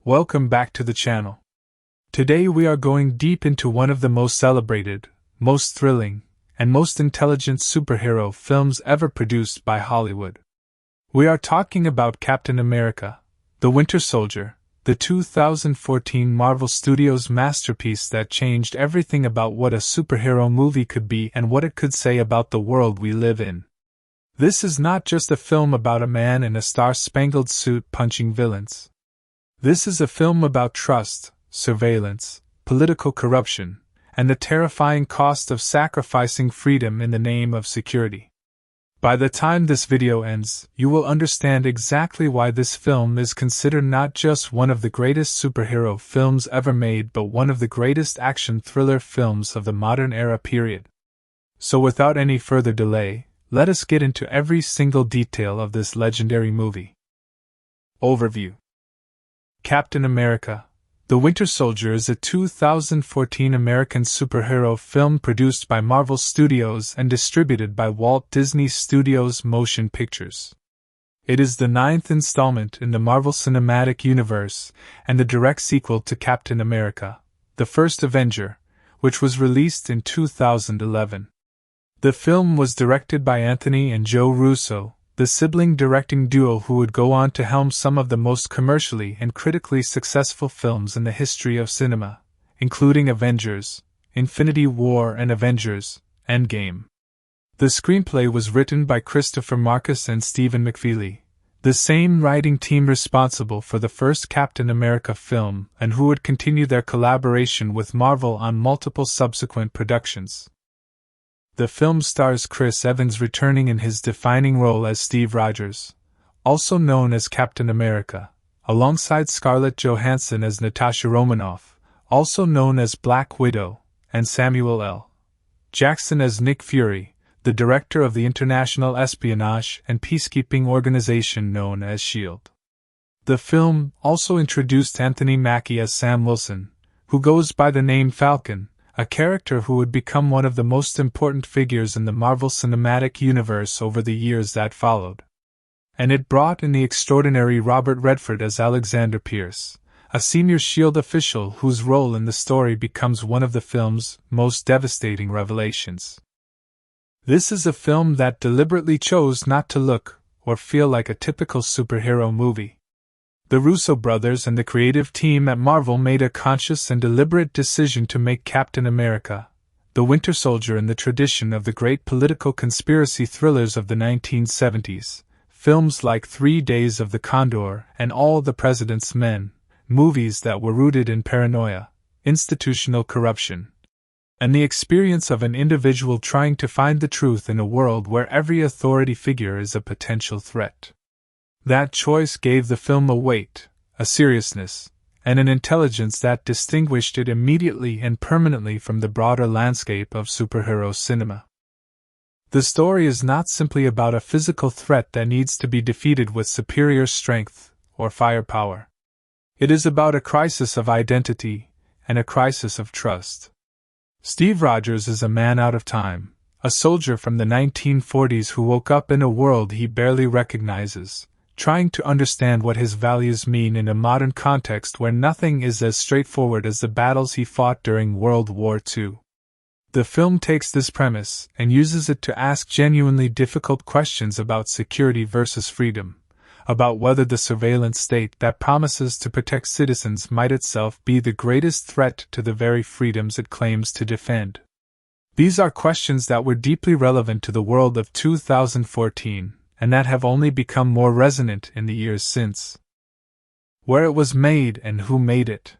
Welcome back to the channel. Today we are going deep into one of the most celebrated, most thrilling, and most intelligent superhero films ever produced by Hollywood. We are talking about Captain America, the Winter Soldier, the 2014 Marvel Studios masterpiece that changed everything about what a superhero movie could be and what it could say about the world we live in. This is not just a film about a man in a star-spangled suit punching villains. This is a film about trust, surveillance, political corruption, and the terrifying cost of sacrificing freedom in the name of security. By the time this video ends, you will understand exactly why this film is considered not just one of the greatest superhero films ever made but one of the greatest action thriller films of the modern era period. So without any further delay, let us get into every single detail of this legendary movie. Overview. Captain America, the Winter Soldier is a 2014 American superhero film produced by Marvel Studios and distributed by Walt Disney Studios Motion Pictures. It is the 9th installment in the Marvel Cinematic Universe and the direct sequel to Captain America, the First Avenger, which was released in 2011. The film was directed by Anthony and Joe Russo, the sibling directing duo who would go on to helm some of the most commercially and critically successful films in the history of cinema, including Avengers, Infinity War and Avengers, Endgame. The screenplay was written by Christopher Marcus and Stephen McFeely, the same writing team responsible for the first Captain America film and who would continue their collaboration with Marvel on multiple subsequent productions. The film stars Chris Evans returning in his defining role as Steve Rogers, also known as Captain America, alongside Scarlett Johansson as Natasha Romanoff, also known as Black Widow, and Samuel L. Jackson as Nick Fury, the director of the international espionage and peacekeeping organization known as S.H.I.E.L.D. The film also introduced Anthony Mackie as Sam Wilson, who goes by the name Falcon, a character who would become one of the most important figures in the Marvel Cinematic Universe over the years that followed. And it brought in the extraordinary Robert Redford as Alexander Pierce, a senior S.H.I.E.L.D. official whose role in the story becomes one of the film's most devastating revelations. This is a film that deliberately chose not to look or feel like a typical superhero movie. The Russo brothers and the creative team at Marvel made a conscious and deliberate decision to make Captain America, the Winter Soldier in the tradition of the great political conspiracy thrillers of the 1970s, films like 3 Days of the Condor and All the President's Men, movies that were rooted in paranoia, institutional corruption, and the experience of an individual trying to find the truth in a world where every authority figure is a potential threat. That choice gave the film a weight, a seriousness, and an intelligence that distinguished it immediately and permanently from the broader landscape of superhero cinema. The story is not simply about a physical threat that needs to be defeated with superior strength or firepower. It is about a crisis of identity and a crisis of trust. Steve Rogers is a man out of time, a soldier from the 1940s who woke up in a world he barely recognizes, trying to understand what his values mean in a modern context where nothing is as straightforward as the battles he fought during World War II. The film takes this premise and uses it to ask genuinely difficult questions about security versus freedom, about whether the surveillance state that promises to protect citizens might itself be the greatest threat to the very freedoms it claims to defend. These are questions that were deeply relevant to the world of 2014, and that have only become more resonant in the years since. Where it was made and who made it.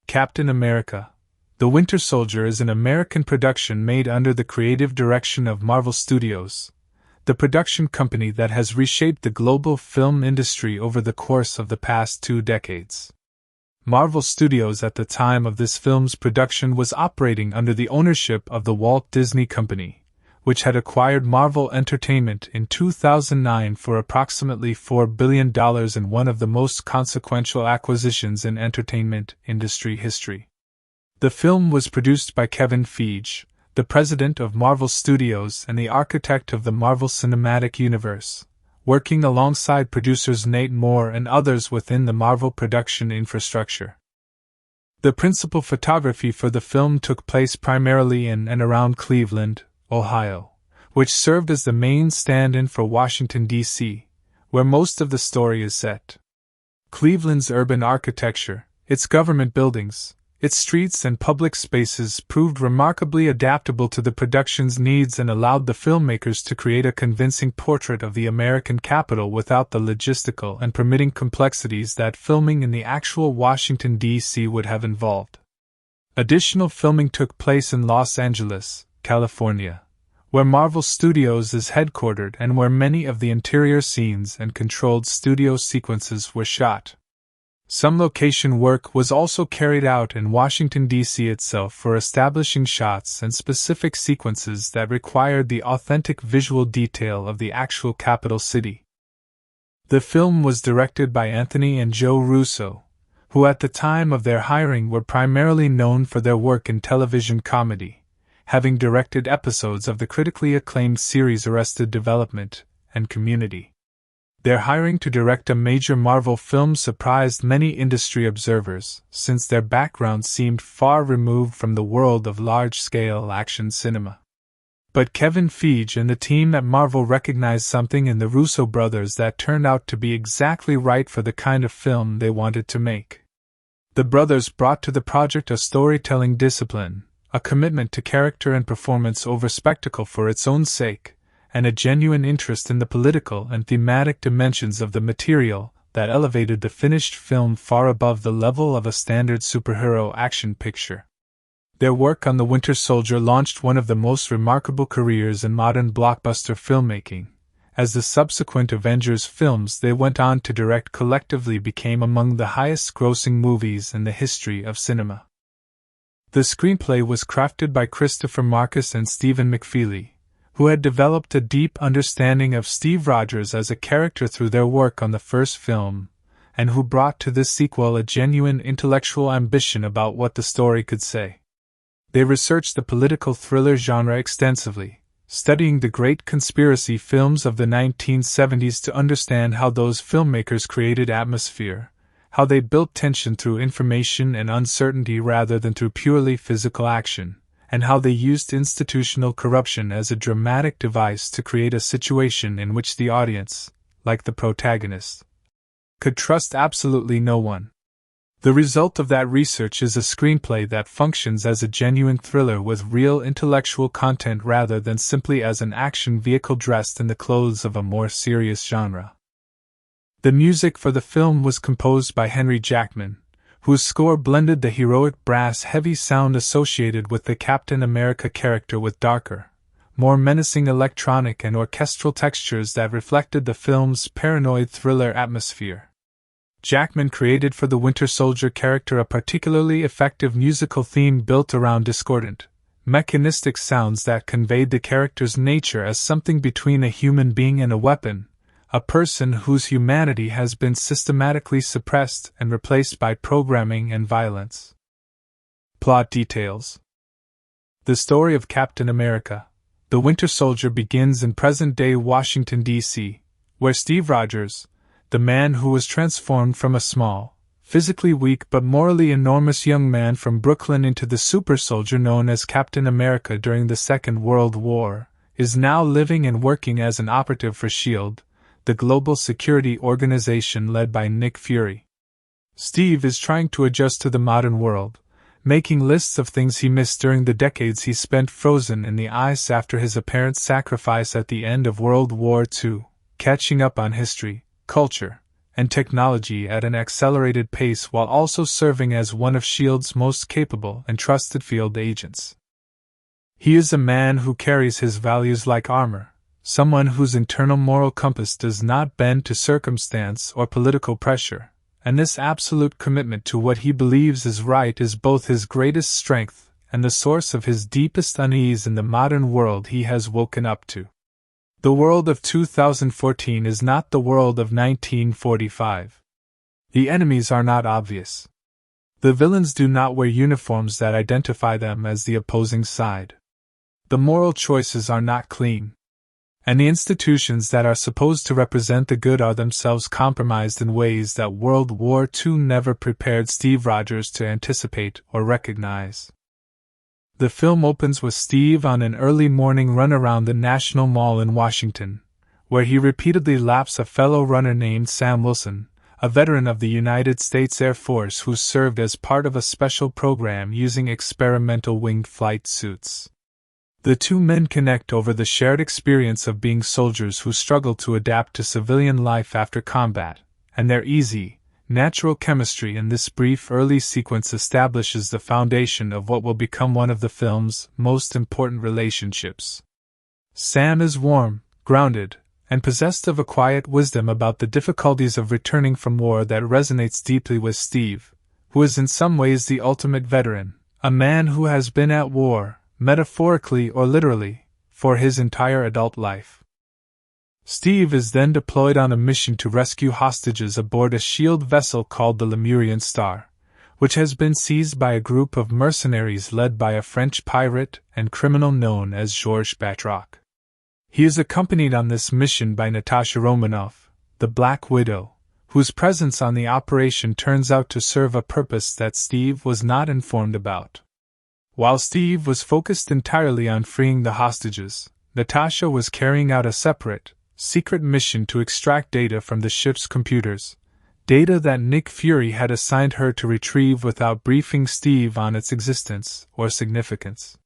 Captain America, the Winter Soldier is an American production made under the creative direction of Marvel Studios, the production company that has reshaped the global film industry over the course of the past 2 decades. Marvel Studios at the time of this film's production was operating under the ownership of the Walt Disney Company, which had acquired Marvel Entertainment in 2009 for approximately $4 billion in one of the most consequential acquisitions in entertainment industry history. The film was produced by Kevin Feige, the president of Marvel Studios and the architect of the Marvel Cinematic Universe, working alongside producers Nate Moore and others within the Marvel production infrastructure. The principal photography for the film took place primarily in and around Cleveland, Ohio, which served as the main stand-in for Washington, D.C., where most of the story is set. Cleveland's urban architecture, its government buildings, its streets and public spaces proved remarkably adaptable to the production's needs and allowed the filmmakers to create a convincing portrait of the American capital without the logistical and permitting complexities that filming in the actual Washington, D.C. would have involved. Additional filming took place in Los Angeles, California, where Marvel Studios is headquartered and where many of the interior scenes and controlled studio sequences were shot. Some location work was also carried out in Washington, D.C. itself for establishing shots and specific sequences that required the authentic visual detail of the actual capital city. The film was directed by Anthony and Joe Russo, who at the time of their hiring were primarily known for their work in television comedy, having directed episodes of the critically acclaimed series Arrested Development and Community. Their hiring to direct a major Marvel film surprised many industry observers, since their background seemed far removed from the world of large-scale action cinema. But Kevin Feige and the team at Marvel recognized something in the Russo brothers that turned out to be exactly right for the kind of film they wanted to make. The brothers brought to the project a storytelling discipline, a commitment to character and performance over spectacle for its own sake, and a genuine interest in the political and thematic dimensions of the material that elevated the finished film far above the level of a standard superhero action picture. Their work on The Winter Soldier launched one of the most remarkable careers in modern blockbuster filmmaking, as the subsequent Avengers films they went on to direct collectively became among the highest-grossing movies in the history of cinema. The screenplay was crafted by Christopher Marcus and Stephen McFeely, who had developed a deep understanding of Steve Rogers as a character through their work on the first film, and who brought to this sequel a genuine intellectual ambition about what the story could say. They researched the political thriller genre extensively, studying the great conspiracy films of the 1970s to understand how those filmmakers created atmosphere, how they built tension through information and uncertainty rather than through purely physical action, and how they used institutional corruption as a dramatic device to create a situation in which the audience, like the protagonist, could trust absolutely no one. The result of that research is a screenplay that functions as a genuine thriller with real intellectual content rather than simply as an action vehicle dressed in the clothes of a more serious genre. The music for the film was composed by Henry Jackman, whose score blended the heroic brass-heavy sound associated with the Captain America character with darker, more menacing electronic and orchestral textures that reflected the film's paranoid thriller atmosphere. Jackman created for the Winter Soldier character a particularly effective musical theme built around discordant, mechanistic sounds that conveyed the character's nature as something between a human being and a weapon, a person whose humanity has been systematically suppressed and replaced by programming and violence. Plot details. The story of Captain America, the Winter Soldier, begins in present-day Washington, D.C., where Steve Rogers, the man who was transformed from a small, physically weak but morally enormous young man from Brooklyn into the super soldier known as Captain America during the Second World War, is now living and working as an operative for S.H.I.E.L.D., the global security organization led by Nick Fury. Steve is trying to adjust to the modern world, making lists of things he missed during the decades he spent frozen in the ice after his apparent sacrifice at the end of World War II, catching up on history, culture, and technology at an accelerated pace while also serving as one of S.H.I.E.L.D.'s most capable and trusted field agents. He is a man who carries his values like armor, someone whose internal moral compass does not bend to circumstance or political pressure, and this absolute commitment to what he believes is right is both his greatest strength and the source of his deepest unease in the modern world he has woken up to. The world of 2014 is not the world of 1945. The enemies are not obvious. The villains do not wear uniforms that identify them as the opposing side. The moral choices are not clean. And the institutions that are supposed to represent the good are themselves compromised in ways that World War II never prepared Steve Rogers to anticipate or recognize. The film opens with Steve on an early morning run around the National Mall in Washington, where he repeatedly laps a fellow runner named Sam Wilson, a veteran of the United States Air Force who served as part of a special program using experimental winged flight suits. The two men connect over the shared experience of being soldiers who struggle to adapt to civilian life after combat, and their easy, natural chemistry in this brief early sequence establishes the foundation of what will become one of the film's most important relationships. Sam is warm, grounded, and possessed of a quiet wisdom about the difficulties of returning from war that resonates deeply with Steve, who is in some ways the ultimate veteran, a man who has been at war, metaphorically or literally, for his entire adult life. Steve is then deployed on a mission to rescue hostages aboard a shield vessel called the Lemurian Star, which has been seized by a group of mercenaries led by a French pirate and criminal known as Georges Batroc. He is accompanied on this mission by Natasha Romanoff, the Black Widow, whose presence on the operation turns out to serve a purpose that Steve was not informed about. While Steve was focused entirely on freeing the hostages, Natasha was carrying out a separate, secret mission to extract data from the ship's computers, data that Nick Fury had assigned her to retrieve without briefing Steve on its existence or significance.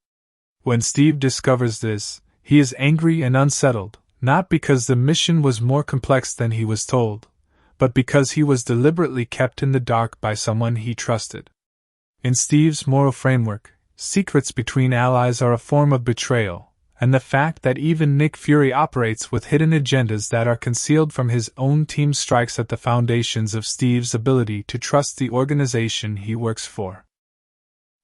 When Steve discovers this, he is angry and unsettled, not because the mission was more complex than he was told, but because he was deliberately kept in the dark by someone he trusted. In Steve's moral framework, secrets between allies are a form of betrayal, and the fact that even Nick Fury operates with hidden agendas that are concealed from his own team strikes at the foundations of Steve's ability to trust the organization he works for.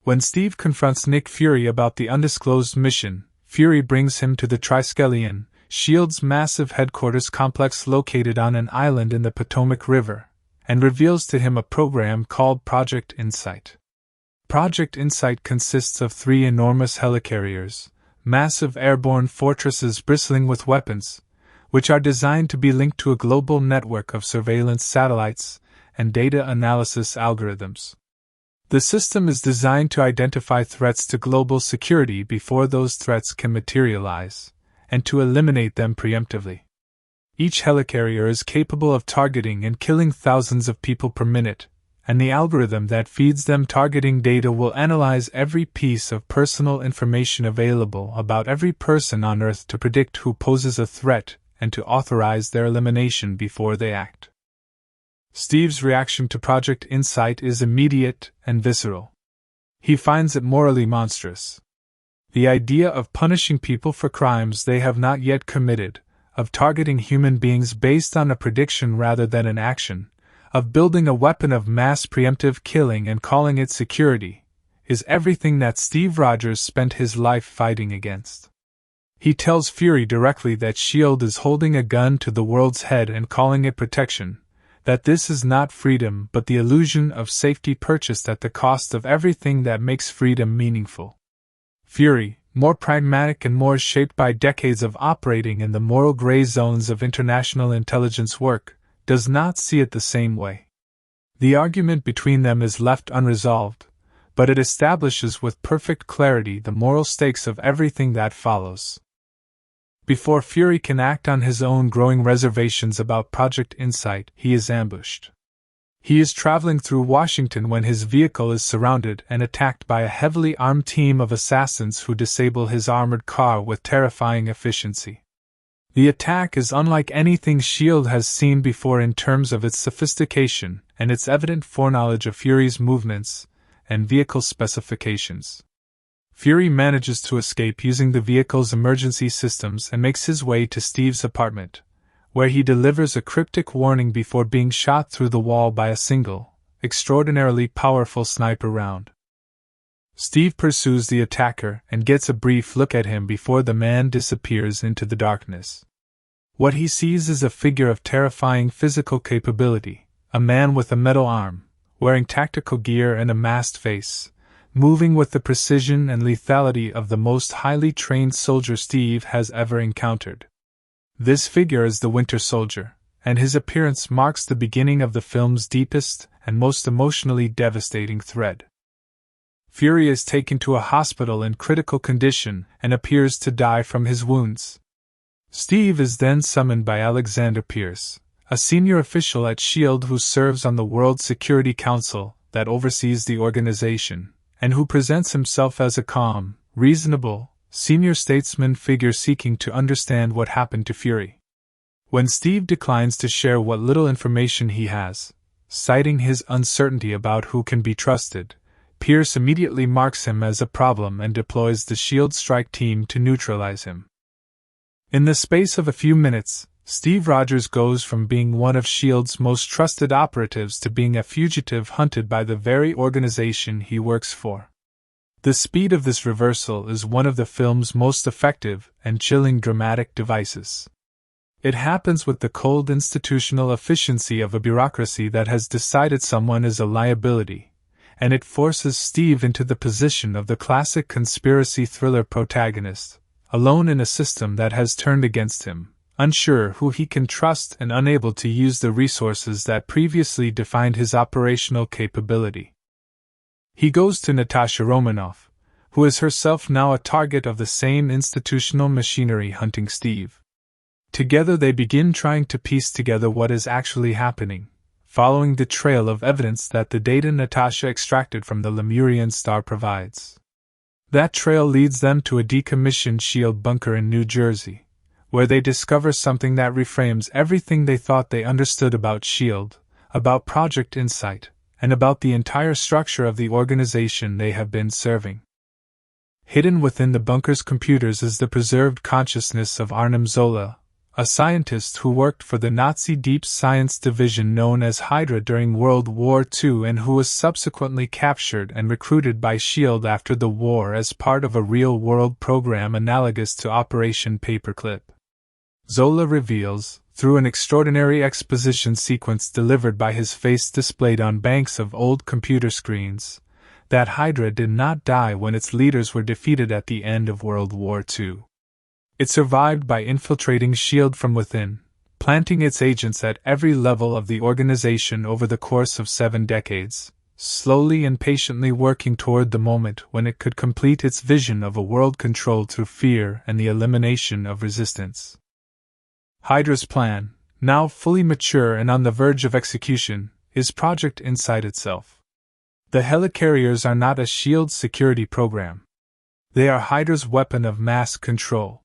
When Steve confronts Nick Fury about the undisclosed mission, Fury brings him to the Triskelion, S.H.I.E.L.D.'s massive headquarters complex located on an island in the Potomac River, and reveals to him a program called Project Insight. Project Insight consists of 3 enormous helicarriers, massive airborne fortresses bristling with weapons, which are designed to be linked to a global network of surveillance satellites and data analysis algorithms. The system is designed to identify threats to global security before those threats can materialize, and to eliminate them preemptively. Each helicarrier is capable of targeting and killing thousands of people per minute, and the algorithm that feeds them targeting data will analyze every piece of personal information available about every person on Earth to predict who poses a threat and to authorize their elimination before they act. Steve's reaction to Project Insight is immediate and visceral. He finds it morally monstrous. The idea of punishing people for crimes they have not yet committed, of targeting human beings based on a prediction rather than an action, of building a weapon of mass preemptive killing and calling it security, is everything that Steve Rogers spent his life fighting against. He tells Fury directly that S.H.I.E.L.D. is holding a gun to the world's head and calling it protection, that this is not freedom but the illusion of safety purchased at the cost of everything that makes freedom meaningful. Fury, more pragmatic and more shaped by decades of operating in the moral gray zones of international intelligence work, does not see it the same way. The argument between them is left unresolved, but it establishes with perfect clarity the moral stakes of everything that follows. Before Fury can act on his own growing reservations about Project Insight, he is ambushed. He is traveling through Washington when his vehicle is surrounded and attacked by a heavily armed team of assassins who disable his armored car with terrifying efficiency. The attack is unlike anything S.H.I.E.L.D. has seen before in terms of its sophistication and its evident foreknowledge of Fury's movements and vehicle specifications. Fury manages to escape using the vehicle's emergency systems and makes his way to Steve's apartment, where he delivers a cryptic warning before being shot through the wall by a single, extraordinarily powerful sniper round. Steve pursues the attacker and gets a brief look at him before the man disappears into the darkness. What he sees is a figure of terrifying physical capability, a man with a metal arm, wearing tactical gear and a masked face, moving with the precision and lethality of the most highly trained soldier Steve has ever encountered. This figure is the Winter Soldier, and his appearance marks the beginning of the film's deepest and most emotionally devastating thread. Fury is taken to a hospital in critical condition and appears to die from his wounds. Steve is then summoned by Alexander Pierce, a senior official at S.H.I.E.L.D. who serves on the World Security Council that oversees the organization, and who presents himself as a calm, reasonable, senior statesman figure seeking to understand what happened to Fury. When Steve declines to share what little information he has, citing his uncertainty about who can be trusted, Pierce immediately marks him as a problem and deploys the S.H.I.E.L.D. strike team to neutralize him. In the space of a few minutes, Steve Rogers goes from being one of S.H.I.E.L.D.'s most trusted operatives to being a fugitive hunted by the very organization he works for. The speed of this reversal is one of the film's most effective and chilling dramatic devices. It happens with the cold institutional efficiency of a bureaucracy that has decided someone is a liability, and it forces Steve into the position of the classic conspiracy thriller protagonist, alone in a system that has turned against him, unsure who he can trust and unable to use the resources that previously defined his operational capability. He goes to Natasha Romanoff, who is herself now a target of the same institutional machinery hunting Steve. Together they begin trying to piece together what is actually happening, following the trail of evidence that the data Natasha extracted from the Lemurian star provides. That trail leads them to a decommissioned S.H.I.E.L.D. bunker in New Jersey, where they discover something that reframes everything they thought they understood about S.H.I.E.L.D., about Project Insight, and about the entire structure of the organization they have been serving. Hidden within the bunker's computers is the preserved consciousness of Arnim Zola, a scientist who worked for the Nazi Deep Science Division known as Hydra during World War II and who was subsequently captured and recruited by S.H.I.E.L.D. after the war as part of a real-world program analogous to Operation Paperclip. Zola reveals, through an extraordinary exposition sequence delivered by his face displayed on banks of old computer screens, that Hydra did not die when its leaders were defeated at the end of World War II. It survived by infiltrating S.H.I.E.L.D. from within, planting its agents at every level of the organization over the course of 7 decades, slowly and patiently working toward the moment when it could complete its vision of a world controlled through fear and the elimination of resistance. Hydra's plan, now fully mature and on the verge of execution, is Project Insight itself. The helicarriers are not a S.H.I.E.L.D. security program. They are Hydra's weapon of mass control.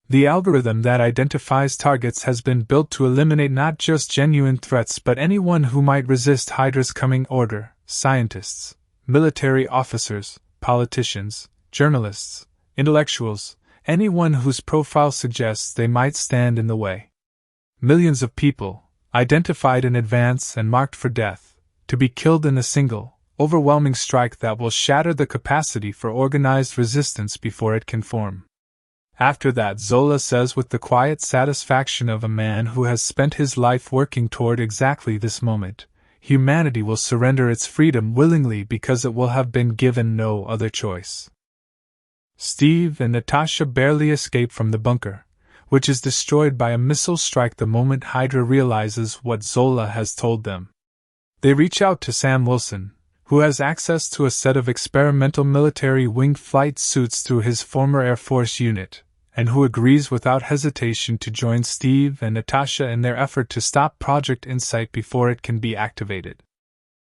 The algorithm that identifies targets has been built to eliminate not just genuine threats but anyone who might resist Hydra's coming order: scientists, military officers, politicians, journalists, intellectuals, anyone whose profile suggests they might stand in the way. Millions of people, identified in advance and marked for death, to be killed in a single, overwhelming strike that will shatter the capacity for organized resistance before it can form. After that, Zola says with the quiet satisfaction of a man who has spent his life working toward exactly this moment, humanity will surrender its freedom willingly because it will have been given no other choice. Steve and Natasha barely escape from the bunker, which is destroyed by a missile strike the moment Hydra realizes what Zola has told them. They reach out to Sam Wilson, who has access to a set of experimental military wing flight suits through his former Air Force unit, and who agrees without hesitation to join Steve and Natasha in their effort to stop Project Insight before it can be activated.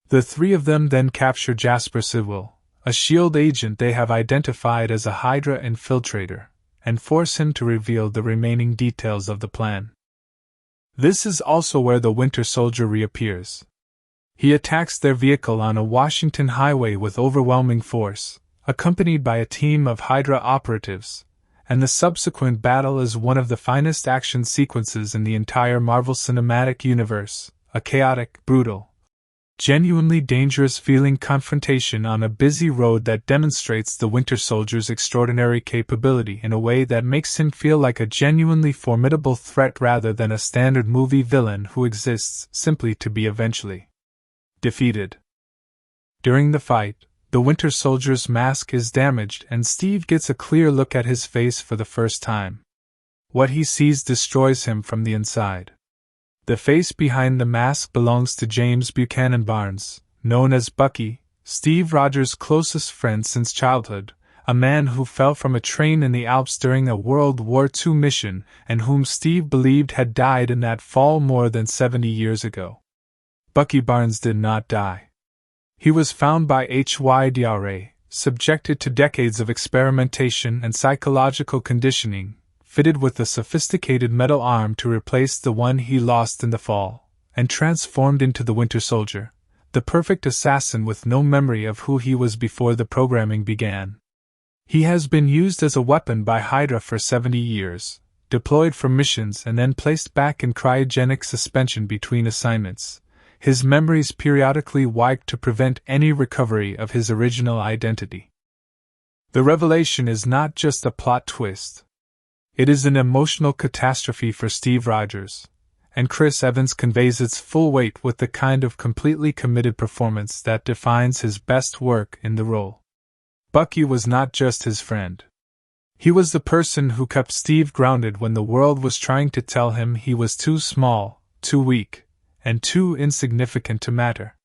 The three of them then capture Jasper Sewell, a S.H.I.E.L.D. agent they have identified as a Hydra infiltrator, and force him to reveal the remaining details of the plan. This is also where the Winter Soldier reappears. He attacks their vehicle on a Washington highway with overwhelming force, accompanied by a team of Hydra operatives, and the subsequent battle is one of the finest action sequences in the entire Marvel Cinematic Universe, a chaotic, brutal, genuinely dangerous-feeling confrontation on a busy road that demonstrates the Winter Soldier's extraordinary capability in a way that makes him feel like a genuinely formidable threat rather than a standard movie villain who exists simply to be eventually defeated. During the fight, the Winter Soldier's mask is damaged and Steve gets a clear look at his face for the first time. What he sees destroys him from the inside. The face behind the mask belongs to James Buchanan Barnes, known as Bucky, Steve Rogers' closest friend since childhood, a man who fell from a train in the Alps during a World War II mission and whom Steve believed had died in that fall more than 70 years ago. Bucky Barnes did not die. He was found by HYDRA, subjected to decades of experimentation and psychological conditioning, fitted with a sophisticated metal arm to replace the one he lost in the fall, and transformed into the Winter Soldier, the perfect assassin with no memory of who he was before the programming began. He has been used as a weapon by Hydra for 70 years, deployed for missions and then placed back in cryogenic suspension between assignments, his memories periodically wiped to prevent any recovery of his original identity. The revelation is not just a plot twist. It is an emotional catastrophe for Steve Rogers, and Chris Evans conveys its full weight with the kind of completely committed performance that defines his best work in the role. Bucky was not just his friend. He was the person who kept Steve grounded when the world was trying to tell him he was too small, too weak, and too insignificant to matter.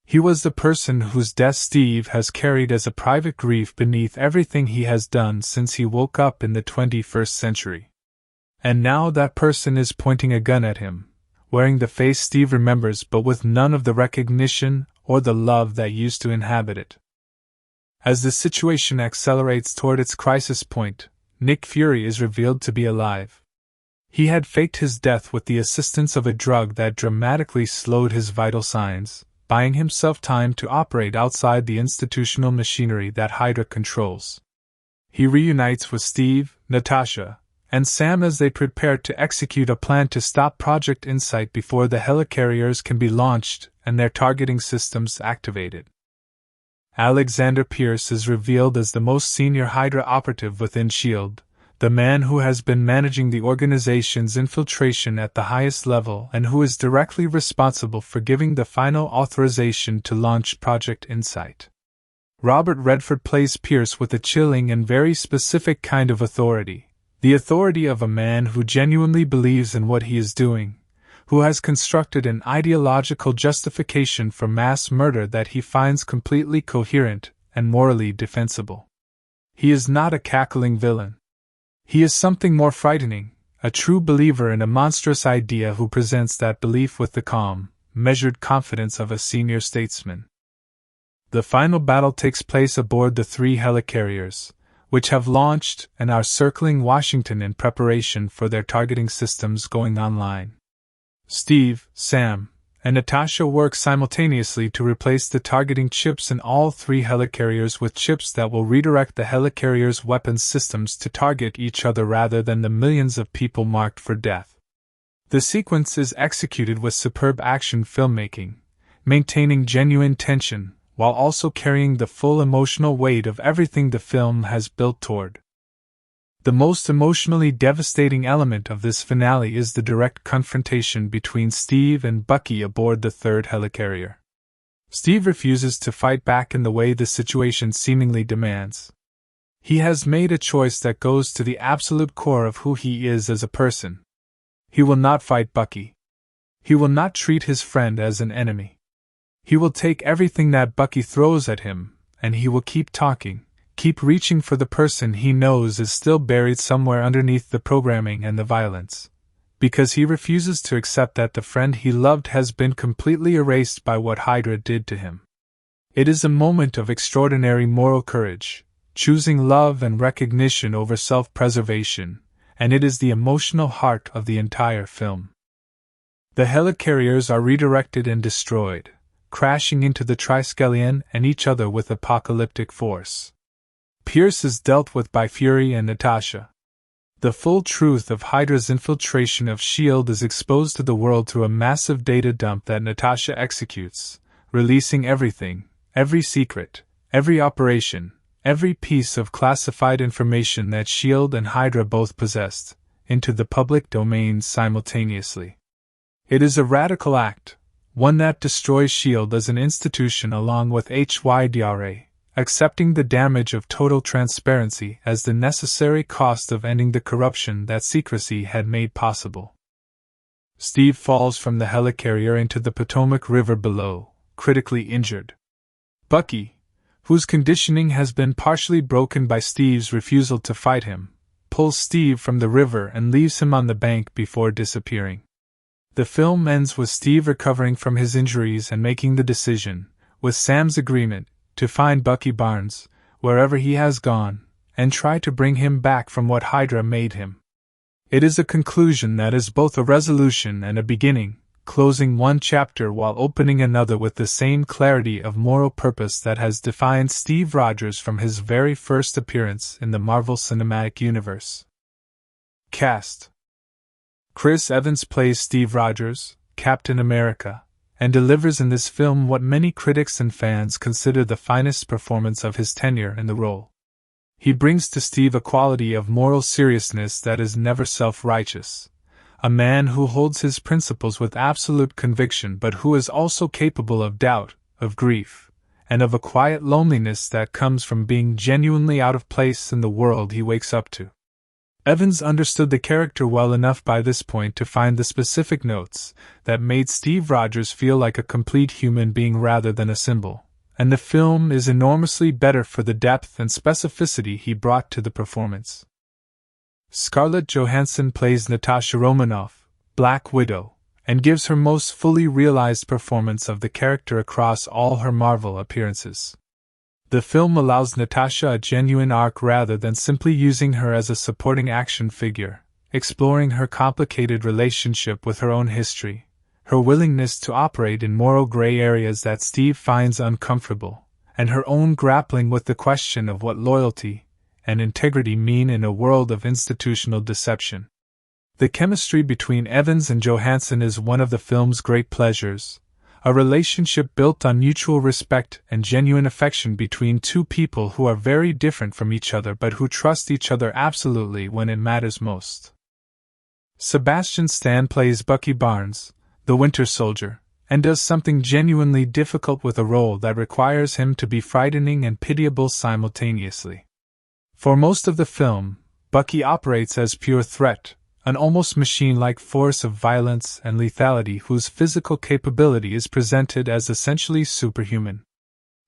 He was the person whose death Steve has carried as a private grief beneath everything he has done since he woke up in the 21st century. And now that person is pointing a gun at him, wearing the face Steve remembers but with none of the recognition or the love that used to inhabit it. As the situation accelerates toward its crisis point, Nick Fury is revealed to be alive. He had faked his death with the assistance of a drug that dramatically slowed his vital signs, buying himself time to operate outside the institutional machinery that Hydra controls. He reunites with Steve, Natasha, and Sam as they prepare to execute a plan to stop Project Insight before the helicarriers can be launched and their targeting systems activated. Alexander Pierce is revealed as the most senior Hydra operative within S.H.I.E.L.D., the man who has been managing the organization's infiltration at the highest level and who is directly responsible for giving the final authorization to launch Project Insight. Robert Redford plays Pierce with a chilling and very specific kind of authority, the authority of a man who genuinely believes in what he is doing, who has constructed an ideological justification for mass murder that he finds completely coherent and morally defensible. He is not a cackling villain. He is something more frightening, a true believer in a monstrous idea who presents that belief with the calm, measured confidence of a senior statesman. The final battle takes place aboard the 3 helicarriers, which have launched and are circling Washington in preparation for their targeting systems going online. Steve, Sam, and Natasha work simultaneously to replace the targeting chips in all 3 helicarriers with chips that will redirect the helicarriers' weapons systems to target each other rather than the millions of people marked for death. The sequence is executed with superb action filmmaking, maintaining genuine tension, while also carrying the full emotional weight of everything the film has built toward. The most emotionally devastating element of this finale is the direct confrontation between Steve and Bucky aboard the 3rd helicarrier. Steve refuses to fight back in the way the situation seemingly demands. He has made a choice that goes to the absolute core of who he is as a person. He will not fight Bucky. He will not treat his friend as an enemy. He will take everything that Bucky throws at him, and he will keep talking. Keep reaching for the person he knows is still buried somewhere underneath the programming and the violence, because he refuses to accept that the friend he loved has been completely erased by what Hydra did to him. It is a moment of extraordinary moral courage, choosing love and recognition over self-preservation, and it is the emotional heart of the entire film. The helicarriers are redirected and destroyed, crashing into the Triskelion and each other with apocalyptic force. Pierce is dealt with by Fury and Natasha. The full truth of Hydra's infiltration of S.H.I.E.L.D. is exposed to the world through a massive data dump that Natasha executes, releasing everything, every secret, every operation, every piece of classified information that S.H.I.E.L.D. and Hydra both possessed, into the public domain simultaneously. It is a radical act, one that destroys S.H.I.E.L.D. as an institution along with HYDRA, accepting the damage of total transparency as the necessary cost of ending the corruption that secrecy had made possible. Steve falls from the helicarrier into the Potomac River below, critically injured. Bucky, whose conditioning has been partially broken by Steve's refusal to fight him, pulls Steve from the river and leaves him on the bank before disappearing. The film ends with Steve recovering from his injuries and making the decision, with Sam's agreement, to find Bucky Barnes, wherever he has gone, and try to bring him back from what Hydra made him. It is a conclusion that is both a resolution and a beginning, closing one chapter while opening another with the same clarity of moral purpose that has defined Steve Rogers from his very first appearance in the Marvel Cinematic Universe. Cast: Chris Evans plays Steve Rogers, Captain America, and delivers in this film what many critics and fans consider the finest performance of his tenure in the role. He brings to Steve a quality of moral seriousness that is never self-righteous, a man who holds his principles with absolute conviction but who is also capable of doubt, of grief, and of a quiet loneliness that comes from being genuinely out of place in the world he wakes up to. Evans understood the character well enough by this point to find the specific notes that made Steve Rogers feel like a complete human being rather than a symbol, and the film is enormously better for the depth and specificity he brought to the performance. Scarlett Johansson plays Natasha Romanoff, Black Widow, and gives her most fully realized performance of the character across all her Marvel appearances. The film allows Natasha a genuine arc rather than simply using her as a supporting action figure, exploring her complicated relationship with her own history, her willingness to operate in moral gray areas that Steve finds uncomfortable, and her own grappling with the question of what loyalty and integrity mean in a world of institutional deception. The chemistry between Evans and Johansson is one of the film's great pleasures, a relationship built on mutual respect and genuine affection between two people who are very different from each other but who trust each other absolutely when it matters most. Sebastian Stan plays Bucky Barnes, the Winter Soldier, and does something genuinely difficult with a role that requires him to be frightening and pitiable simultaneously. For most of the film, Bucky operates as pure threat, an almost machine-like force of violence and lethality whose physical capability is presented as essentially superhuman.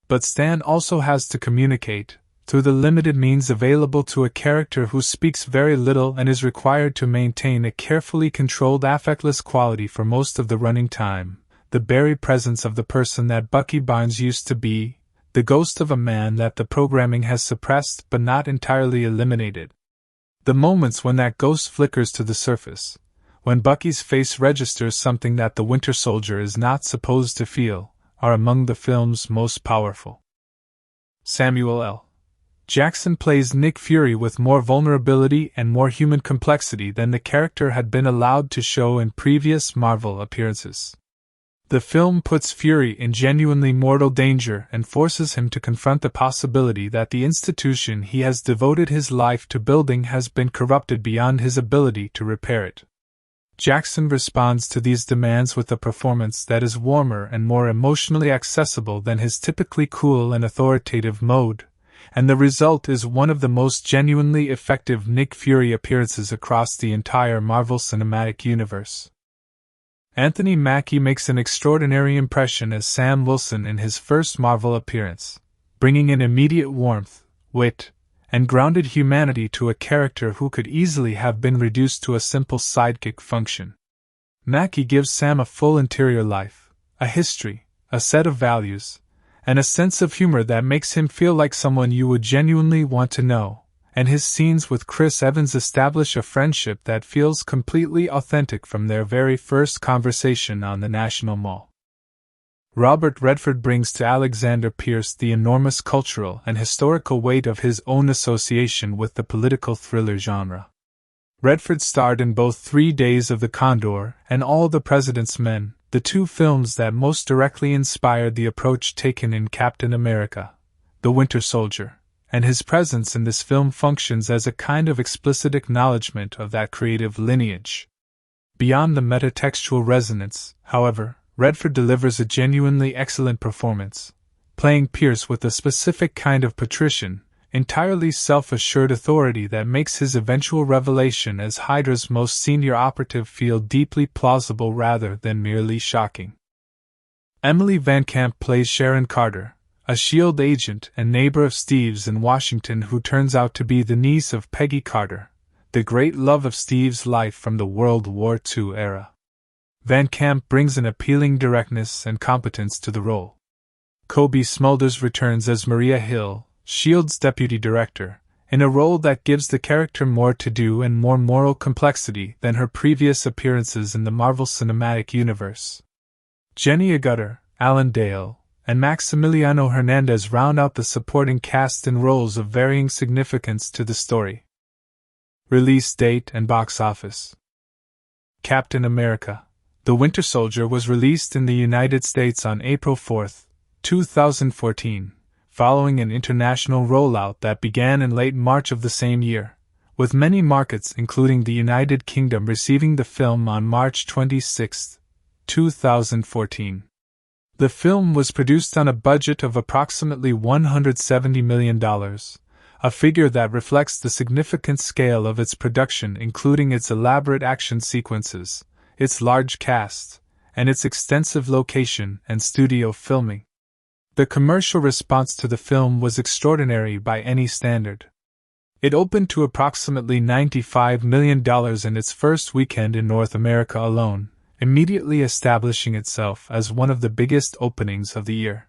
But Stan also has to communicate, through the limited means available to a character who speaks very little and is required to maintain a carefully controlled effortless quality for most of the running time, the very presence of the person that Bucky Barnes used to be, the ghost of a man that the programming has suppressed but not entirely eliminated. The moments when that ghost flickers to the surface, when Bucky's face registers something that the Winter Soldier is not supposed to feel, are among the film's most powerful. Samuel L. Jackson plays Nick Fury with more vulnerability and more human complexity than the character had been allowed to show in previous Marvel appearances. The film puts Fury in genuinely mortal danger and forces him to confront the possibility that the institution he has devoted his life to building has been corrupted beyond his ability to repair it. Jackson responds to these demands with a performance that is warmer and more emotionally accessible than his typically cool and authoritative mode, and the result is one of the most genuinely effective Nick Fury appearances across the entire Marvel Cinematic Universe. Anthony Mackie makes an extraordinary impression as Sam Wilson in his first Marvel appearance, bringing in immediate warmth, wit, and grounded humanity to a character who could easily have been reduced to a simple sidekick function. Mackie gives Sam a full interior life, a history, a set of values, and a sense of humor that makes him feel like someone you would genuinely want to know, and his scenes with Chris Evans establish a friendship that feels completely authentic from their very first conversation on the National Mall. Robert Redford brings to Alexander Pierce the enormous cultural and historical weight of his own association with the political thriller genre. Redford starred in both 3 Days of the Condor and All the President's Men, the two films that most directly inspired the approach taken in Captain America, the Winter Soldier, and his presence in this film functions as a kind of explicit acknowledgement of that creative lineage. Beyond the metatextual resonance, however, Redford delivers a genuinely excellent performance, playing Pierce with a specific kind of patrician, entirely self-assured authority that makes his eventual revelation as Hydra's most senior operative feel deeply plausible rather than merely shocking. Emily Van Camp plays Sharon Carter, a S.H.I.E.L.D. agent and neighbor of Steve's in Washington who turns out to be the niece of Peggy Carter, the great love of Steve's life from the World War II era. Van Camp brings an appealing directness and competence to the role. Kobe Smulders returns as Maria Hill, S.H.I.E.L.D.'s deputy director, in a role that gives the character more to do and more moral complexity than her previous appearances in the Marvel Cinematic Universe. Jenny Agutter, Alan Dale, and Maximiliano Hernandez round out the supporting cast in roles of varying significance to the story. Release date and box office. Captain America: The Winter Soldier was released in the United States on April 4, 2014, following an international rollout that began in late March of the same year, with many markets including the United Kingdom receiving the film on March 26, 2014. The film was produced on a budget of approximately $170 million, a figure that reflects the significant scale of its production, including its elaborate action sequences, its large cast, and its extensive location and studio filming. The commercial response to the film was extraordinary by any standard. It opened to approximately $95 million in its first weekend in North America alone, immediately establishing itself as one of the biggest openings of the year.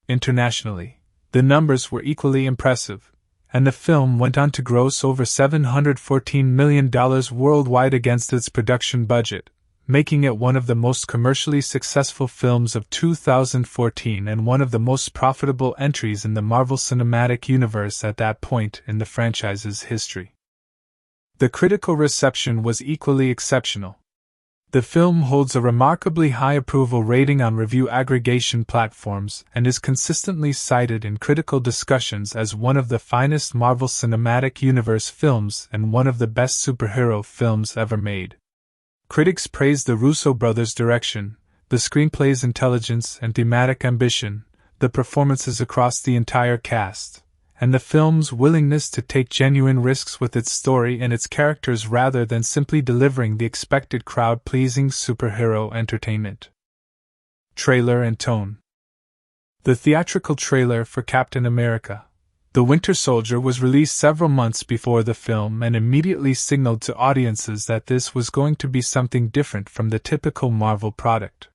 Internationally, the numbers were equally impressive, and the film went on to gross over $714 million worldwide against its production budget, making it one of the most commercially successful films of 2014 and one of the most profitable entries in the Marvel Cinematic Universe at that point in the franchise's history. The critical reception was equally exceptional. The film holds a remarkably high approval rating on review aggregation platforms and is consistently cited in critical discussions as one of the finest Marvel Cinematic Universe films and one of the best superhero films ever made. Critics praised the Russo brothers' direction, the screenplay's intelligence and thematic ambition, the performances across the entire cast, and the film's willingness to take genuine risks with its story and its characters rather than simply delivering the expected crowd-pleasing superhero entertainment. Trailer and tone. The theatrical trailer for Captain America: The Winter Soldier was released several months before the film and immediately signaled to audiences that this was going to be something different from the typical Marvel product.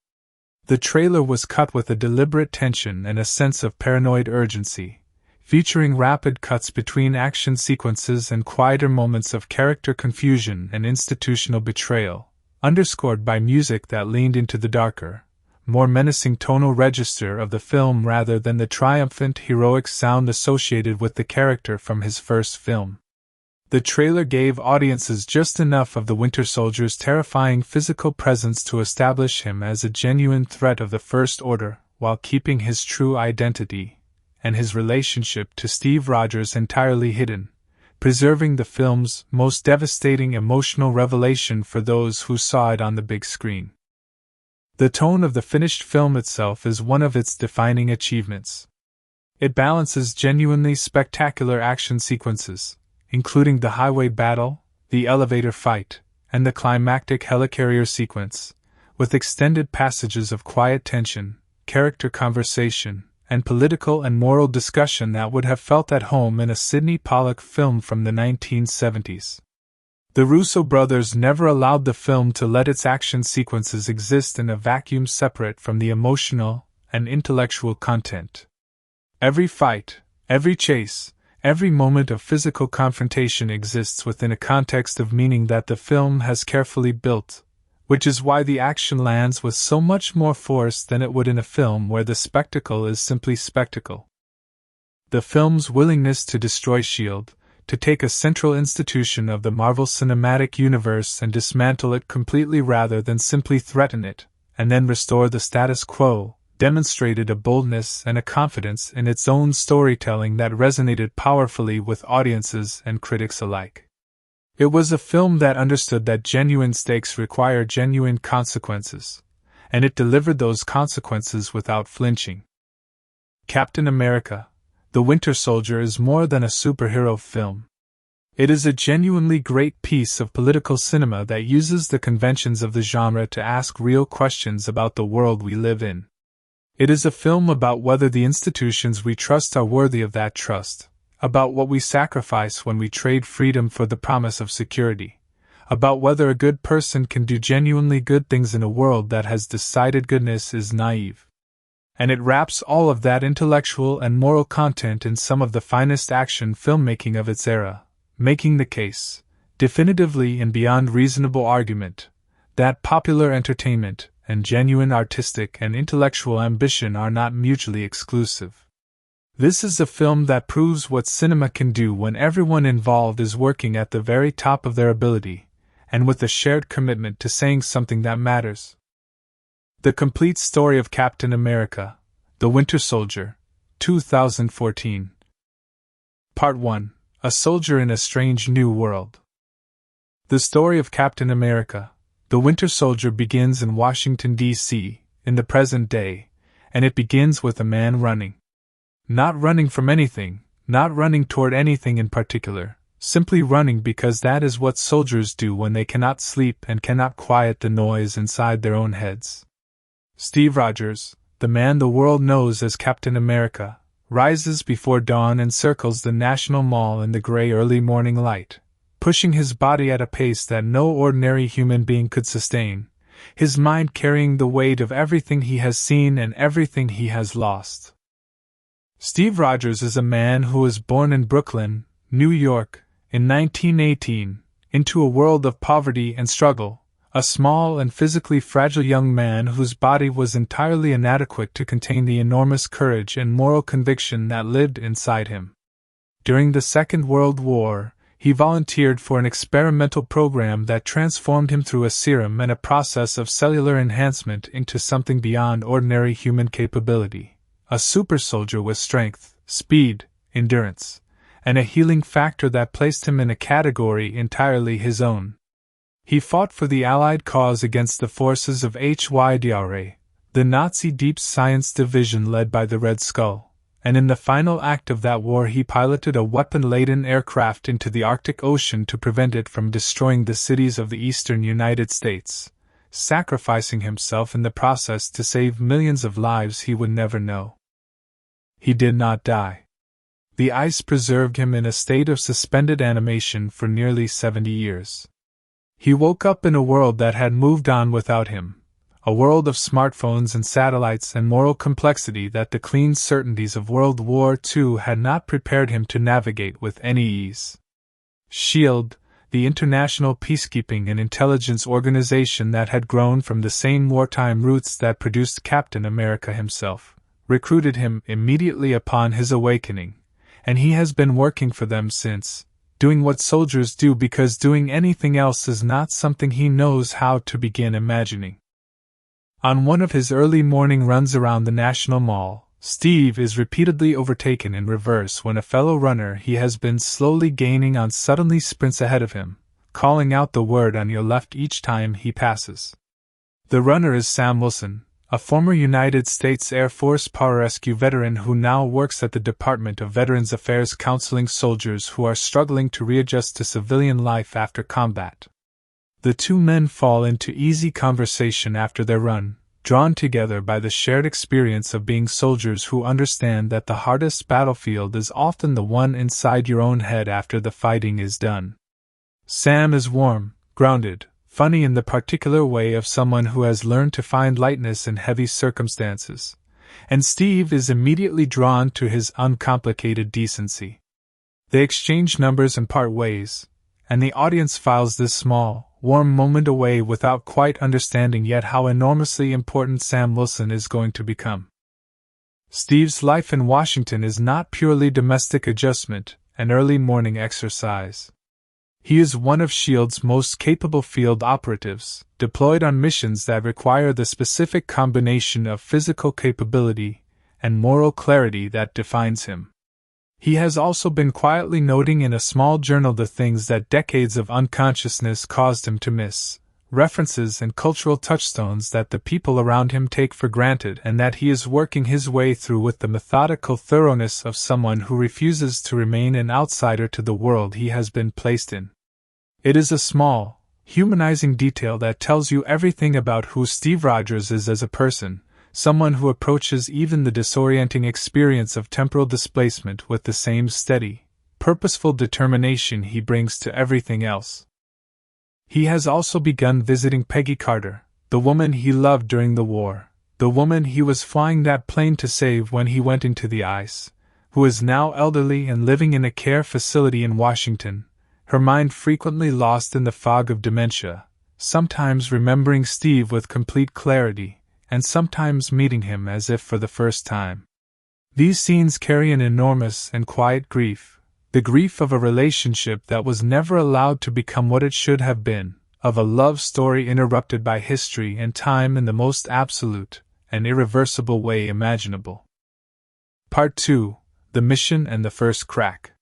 The trailer was cut with a deliberate tension and a sense of paranoid urgency, featuring rapid cuts between action sequences and quieter moments of character confusion and institutional betrayal, underscored by music that leaned into the darker, more menacing tonal register of the film rather than the triumphant heroic sound associated with the character from his first film. The trailer gave audiences just enough of the Winter Soldier's terrifying physical presence to establish him as a genuine threat of the First Order, while keeping his true identity and his relationship to Steve Rogers entirely hidden, preserving the film's most devastating emotional revelation for those who saw it on the big screen. The tone of the finished film itself is one of its defining achievements. It balances genuinely spectacular action sequences, including the highway battle, the elevator fight, and the climactic helicarrier sequence, with extended passages of quiet tension, character conversation, and political and moral discussion that would have felt at home in a Sidney Pollack film from the 1970s. The Russo brothers never allowed the film to let its action sequences exist in a vacuum separate from the emotional and intellectual content. Every fight, every chase, every moment of physical confrontation exists within a context of meaning that the film has carefully built, which is why the action lands with so much more force than it would in a film where the spectacle is simply spectacle. The film's willingness to destroy S.H.I.E.L.D., to take a central institution of the Marvel Cinematic Universe and dismantle it completely rather than simply threaten it, and then restore the status quo, demonstrated a boldness and a confidence in its own storytelling that resonated powerfully with audiences and critics alike. It was a film that understood that genuine stakes require genuine consequences, and it delivered those consequences without flinching. Captain America, The Winter Soldier is more than a superhero film. It is a genuinely great piece of political cinema that uses the conventions of the genre to ask real questions about the world we live in. It is a film about whether the institutions we trust are worthy of that trust, about what we sacrifice when we trade freedom for the promise of security, about whether a good person can do genuinely good things in a world that has decided goodness is naive. And it wraps all of that intellectual and moral content in some of the finest action filmmaking of its era, making the case, definitively and beyond reasonable argument, that popular entertainment and genuine artistic and intellectual ambition are not mutually exclusive. This is a film that proves what cinema can do when everyone involved is working at the very top of their ability, and with a shared commitment to saying something that matters. The Complete Story of Captain America, The Winter Soldier, 2014. Part 1. A Soldier in a Strange New World. The story of Captain America, The Winter Soldier begins in Washington, D.C., in the present day, and it begins with a man running. Not running from anything, not running toward anything in particular, simply running because that is what soldiers do when they cannot sleep and cannot quiet the noise inside their own heads. Steve Rogers, the man the world knows as Captain America, rises before dawn and circles the National Mall in the gray early morning light, pushing his body at a pace that no ordinary human being could sustain, his mind carrying the weight of everything he has seen and everything he has lost. Steve Rogers is a man who was born in Brooklyn, New York, in 1918, into a world of poverty and struggle, a small and physically fragile young man whose body was entirely inadequate to contain the enormous courage and moral conviction that lived inside him. During the Second World War, he volunteered for an experimental program that transformed him through a serum and a process of cellular enhancement into something beyond ordinary human capability, a super soldier with strength, speed, endurance, and a healing factor that placed him in a category entirely his own. He fought for the Allied cause against the forces of HYDRA, the Nazi Deep Science Division led by the Red Skull, and in the final act of that war he piloted a weapon-laden aircraft into the Arctic Ocean to prevent it from destroying the cities of the eastern United States, sacrificing himself in the process to save millions of lives he would never know. He did not die. The ice preserved him in a state of suspended animation for nearly 70 years. He woke up in a world that had moved on without him, a world of smartphones and satellites and moral complexity that the clean certainties of World War II had not prepared him to navigate with any ease. SHIELD, the international peacekeeping and intelligence organization that had grown from the same wartime roots that produced Captain America himself, recruited him immediately upon his awakening, and he has been working for them since, doing what soldiers do because doing anything else is not something he knows how to begin imagining. On one of his early morning runs around the National Mall, Steve is repeatedly overtaken in reverse when a fellow runner he has been slowly gaining on suddenly sprints ahead of him, calling out the word on your left each time he passes. The runner is Sam Wilson, a former United States Air Force pararescue veteran who now works at the Department of Veterans Affairs counseling soldiers who are struggling to readjust to civilian life after combat. The two men fall into easy conversation after their run, drawn together by the shared experience of being soldiers who understand that the hardest battlefield is often the one inside your own head after the fighting is done. Sam is warm, grounded, funny in the particular way of someone who has learned to find lightness in heavy circumstances, and Steve is immediately drawn to his uncomplicated decency. They exchange numbers and part ways, and the audience files this small, warm moment away without quite understanding yet how enormously important Sam Wilson is going to become. Steve's life in Washington is not purely domestic adjustment and early morning exercise. He is one of S.H.I.E.L.D.'s most capable field operatives, deployed on missions that require the specific combination of physical capability and moral clarity that defines him. He has also been quietly noting in a small journal the things that decades of unconsciousness caused him to miss, references, and cultural touchstones that the people around him take for granted, and that he is working his way through with the methodical thoroughness of someone who refuses to remain an outsider to the world he has been placed in. It is a small, humanizing detail that tells you everything about who Steve Rogers is as a person, someone who approaches even the disorienting experience of temporal displacement with the same steady, purposeful determination he brings to everything else. He has also begun visiting Peggy Carter, the woman he loved during the war, the woman he was flying that plane to save when he went into the ice, who is now elderly and living in a care facility in Washington, her mind frequently lost in the fog of dementia, sometimes remembering Steve with complete clarity, and sometimes meeting him as if for the first time. These scenes carry an enormous and quiet grief, the grief of a relationship that was never allowed to become what it should have been, of a love story interrupted by history and time in the most absolute and irreversible way imaginable. Part 2: The Mission and the First Crack.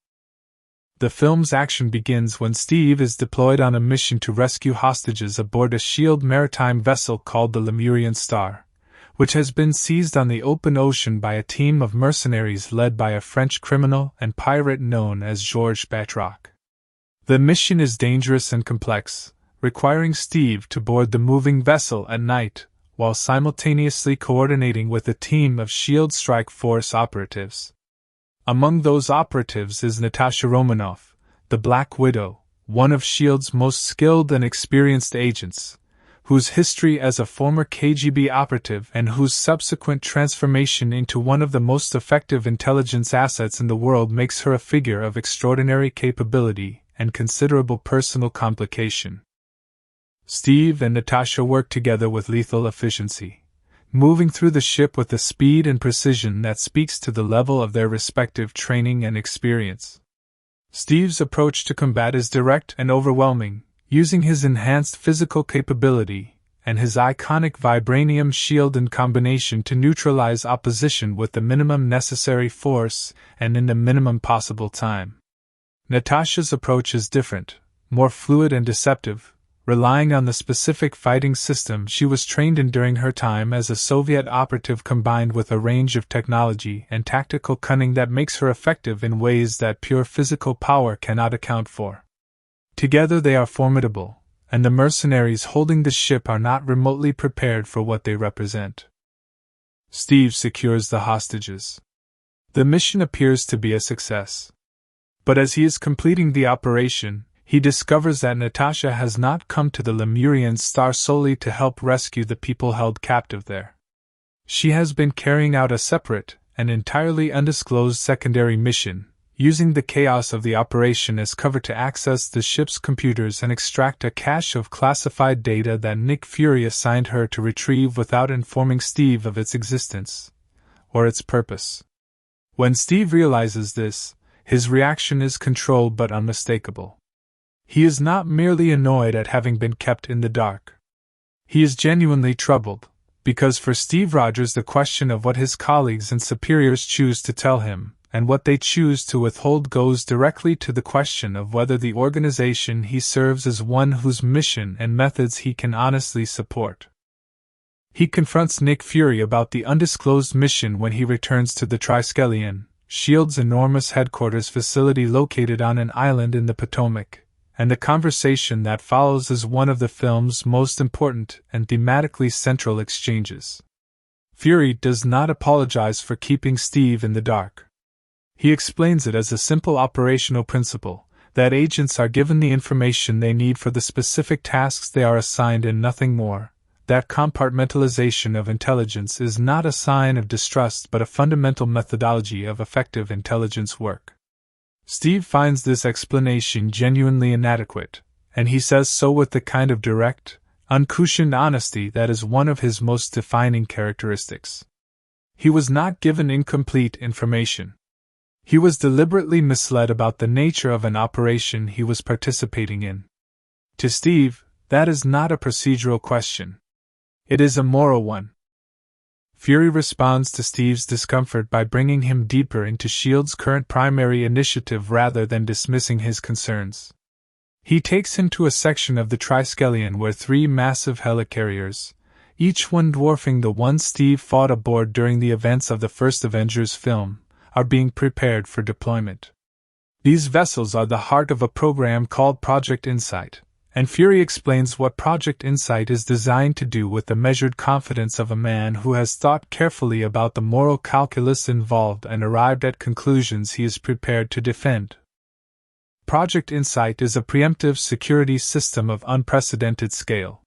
The film's action begins when Steve is deployed on a mission to rescue hostages aboard a SHIELD maritime vessel called the Lemurian Star, which has been seized on the open ocean by a team of mercenaries led by a French criminal and pirate known as Georges Batroc. The mission is dangerous and complex, requiring Steve to board the moving vessel at night, while simultaneously coordinating with a team of SHIELD Strike Force operatives. Among those operatives is Natasha Romanoff, the Black Widow, one of SHIELD's most skilled and experienced agents, whose history as a former KGB operative and whose subsequent transformation into one of the most effective intelligence assets in the world makes her a figure of extraordinary capability and considerable personal complication. Steve and Natasha work together with lethal efficiency, moving through the ship with a speed and precision that speaks to the level of their respective training and experience. Steve's approach to combat is direct and overwhelming, using his enhanced physical capability and his iconic vibranium shield in combination to neutralize opposition with the minimum necessary force and in the minimum possible time. Natasha's approach is different, more fluid and deceptive, relying on the specific fighting system she was trained in during her time as a Soviet operative combined with a range of technology and tactical cunning that makes her effective in ways that pure physical power cannot account for. Together they are formidable, and the mercenaries holding the ship are not remotely prepared for what they represent. Steve secures the hostages. The mission appears to be a success. But as he is completing the operation, he discovers that Natasha has not come to the Lemurian Star solely to help rescue the people held captive there. She has been carrying out a separate and entirely undisclosed secondary mission, using the chaos of the operation as cover to access the ship's computers and extract a cache of classified data that Nick Fury assigned her to retrieve without informing Steve of its existence or its purpose. When Steve realizes this, his reaction is controlled but unmistakable. He is not merely annoyed at having been kept in the dark. He is genuinely troubled, because for Steve Rogers the question of what his colleagues and superiors choose to tell him, and what they choose to withhold goes directly to the question of whether the organization he serves is one whose mission and methods he can honestly support. He confronts Nick Fury about the undisclosed mission when he returns to the Triskelion, SHIELD's enormous headquarters facility located on an island in the Potomac, and the conversation that follows is one of the film's most important and thematically central exchanges. Fury does not apologize for keeping Steve in the dark. He explains it as a simple operational principle, that agents are given the information they need for the specific tasks they are assigned and nothing more, that compartmentalization of intelligence is not a sign of distrust but a fundamental methodology of effective intelligence work. Steve finds this explanation genuinely inadequate, and he says so with the kind of direct, uncushioned honesty that is one of his most defining characteristics. He was not given incomplete information. He was deliberately misled about the nature of an operation he was participating in. To Steve, that is not a procedural question. It is a moral one. Fury responds to Steve's discomfort by bringing him deeper into SHIELD's current primary initiative rather than dismissing his concerns. He takes him to a section of the Triskelion where 3 massive helicarriers, each one dwarfing the one Steve fought aboard during the events of the first Avengers film, are being prepared for deployment. These vessels are the heart of a program called Project Insight, and Fury explains what Project Insight is designed to do with the measured confidence of a man who has thought carefully about the moral calculus involved and arrived at conclusions he is prepared to defend. Project Insight is a preemptive security system of unprecedented scale.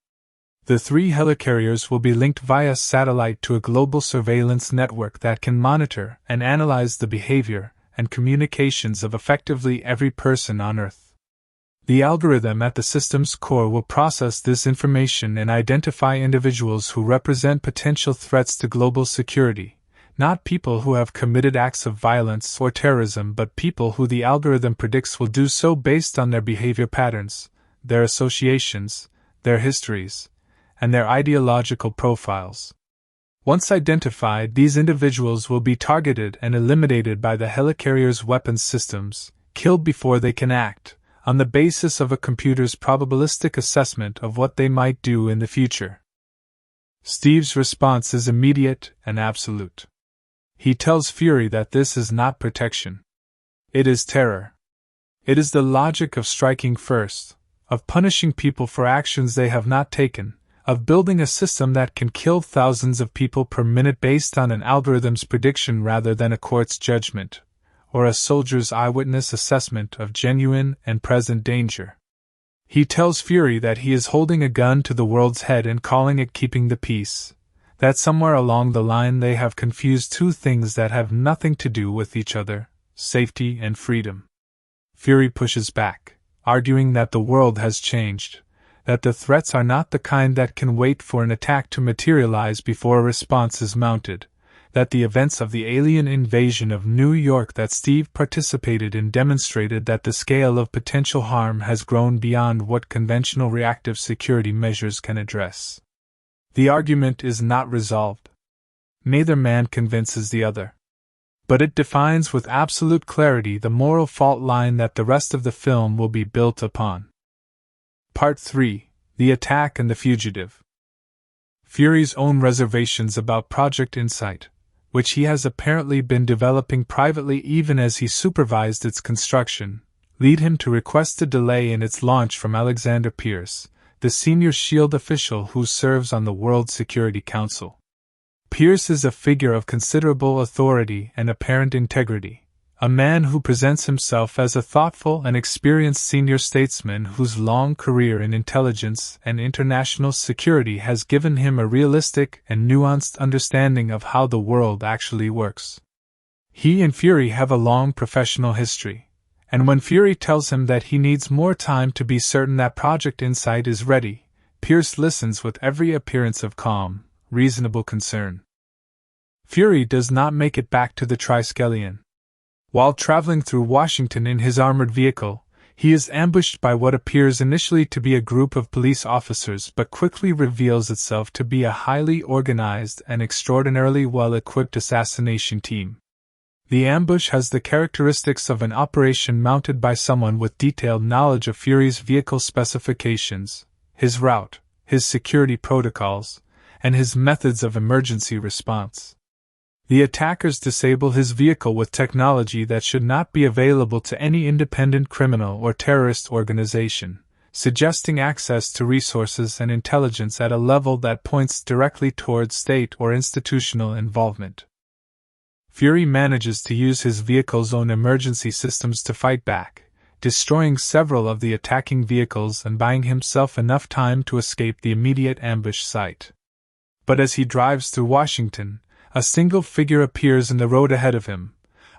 The 3 helicarriers will be linked via satellite to a global surveillance network that can monitor and analyze the behavior and communications of effectively every person on Earth. The algorithm at the system's core will process this information and identify individuals who represent potential threats to global security, not people who have committed acts of violence or terrorism, but people who the algorithm predicts will do so based on their behavior patterns, their associations, their histories, and their ideological profiles. Once identified, these individuals will be targeted and eliminated by the helicarrier's weapons systems, killed before they can act, on the basis of a computer's probabilistic assessment of what they might do in the future. Steve's response is immediate and absolute. He tells Fury that this is not protection. It is terror. It is the logic of striking first, of punishing people for actions they have not taken, of building a system that can kill thousands of people per minute based on an algorithm's prediction rather than a court's judgment, or a soldier's eyewitness assessment of genuine and present danger. He tells Fury that he is holding a gun to the world's head and calling it keeping the peace, that somewhere along the line they have confused 2 things that have nothing to do with each other, safety and freedom. Fury pushes back, arguing that the world has changed, that the threats are not the kind that can wait for an attack to materialize before a response is mounted, that the events of the alien invasion of New York that Steve participated in demonstrated that the scale of potential harm has grown beyond what conventional reactive security measures can address. The argument is not resolved. Neither man convinces the other. But it defines with absolute clarity the moral fault line that the rest of the film will be built upon. Part 3: The Attack and the Fugitive. Fury's own reservations about Project Insight, which he has apparently been developing privately even as he supervised its construction, lead him to request a delay in its launch from Alexander Pierce, the senior S.H.I.E.L.D. official who serves on the World Security Council. Pierce is a figure of considerable authority and apparent integrity, a man who presents himself as a thoughtful and experienced senior statesman whose long career in intelligence and international security has given him a realistic and nuanced understanding of how the world actually works. He and Fury have a long professional history, and when Fury tells him that he needs more time to be certain that Project Insight is ready, Pierce listens with every appearance of calm, reasonable concern. Fury does not make it back to the Triskelion. While traveling through Washington in his armored vehicle, he is ambushed by what appears initially to be a group of police officers but quickly reveals itself to be a highly organized and extraordinarily well-equipped assassination team. The ambush has the characteristics of an operation mounted by someone with detailed knowledge of Fury's vehicle specifications, his route, his security protocols, and his methods of emergency response. The attackers disable his vehicle with technology that should not be available to any independent criminal or terrorist organization, suggesting access to resources and intelligence at a level that points directly toward state or institutional involvement. Fury manages to use his vehicle's own emergency systems to fight back, destroying several of the attacking vehicles and buying himself enough time to escape the immediate ambush site. But as he drives through Washington, a single figure appears in the road ahead of him,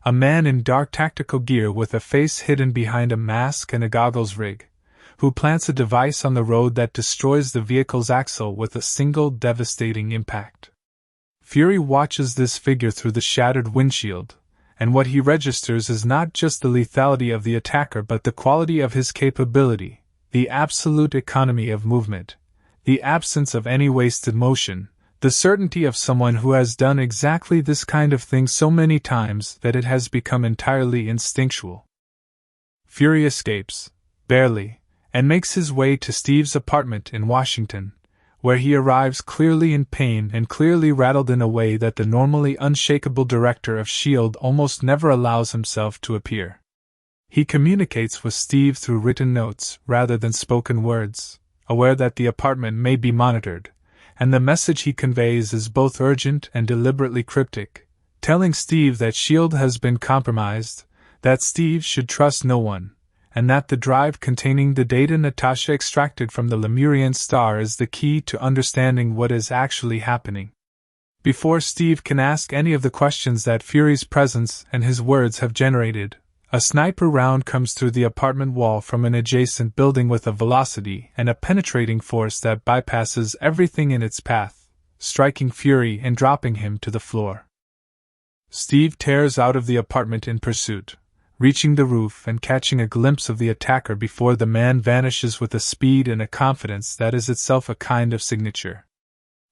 a man in dark tactical gear with a face hidden behind a mask and a goggles rig, who plants a device on the road that destroys the vehicle's axle with a single devastating impact. Fury watches this figure through the shattered windshield, and what he registers is not just the lethality of the attacker but the quality of his capability, the absolute economy of movement, the absence of any wasted motion, the certainty of someone who has done exactly this kind of thing so many times that it has become entirely instinctual. Fury escapes, barely, and makes his way to Steve's apartment in Washington, where he arrives clearly in pain and clearly rattled in a way that the normally unshakable director of S.H.I.E.L.D. almost never allows himself to appear. He communicates with Steve through written notes rather than spoken words, aware that the apartment may be monitored, and the message he conveys is both urgent and deliberately cryptic, telling Steve that S.H.I.E.L.D. has been compromised, that Steve should trust no one, and that the drive containing the data Natasha extracted from the Lemurian star is the key to understanding what is actually happening. Before Steve can ask any of the questions that Fury's presence and his words have generated, a sniper round comes through the apartment wall from an adjacent building with a velocity and a penetrating force that bypasses everything in its path, striking Fury and dropping him to the floor. Steve tears out of the apartment in pursuit, reaching the roof and catching a glimpse of the attacker before the man vanishes with a speed and a confidence that is itself a kind of signature.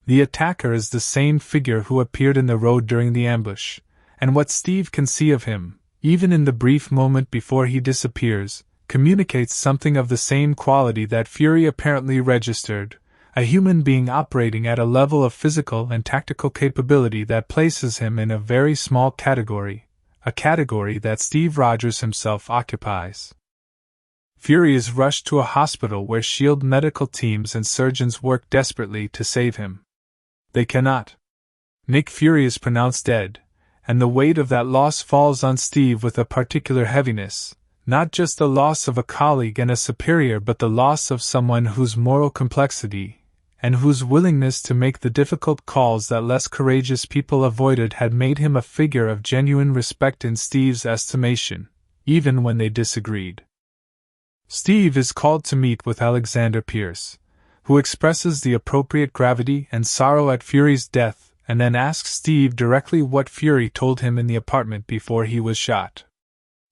The attacker is the same figure who appeared in the road during the ambush, and what Steve can see of him, even in the brief moment before he disappears, communicates something of the same quality that Fury apparently registered, a human being operating at a level of physical and tactical capability that places him in a very small category, a category that Steve Rogers himself occupies. Fury is rushed to a hospital where S.H.I.E.L.D. medical teams and surgeons work desperately to save him. They cannot. Nick Fury is pronounced dead, and the weight of that loss falls on Steve with a particular heaviness, not just the loss of a colleague and a superior but the loss of someone whose moral complexity and whose willingness to make the difficult calls that less courageous people avoided had made him a figure of genuine respect in Steve's estimation, even when they disagreed. Steve is called to meet with Alexander Pierce, who expresses the appropriate gravity and sorrow at Fury's death and then asks Steve directly what Fury told him in the apartment before he was shot.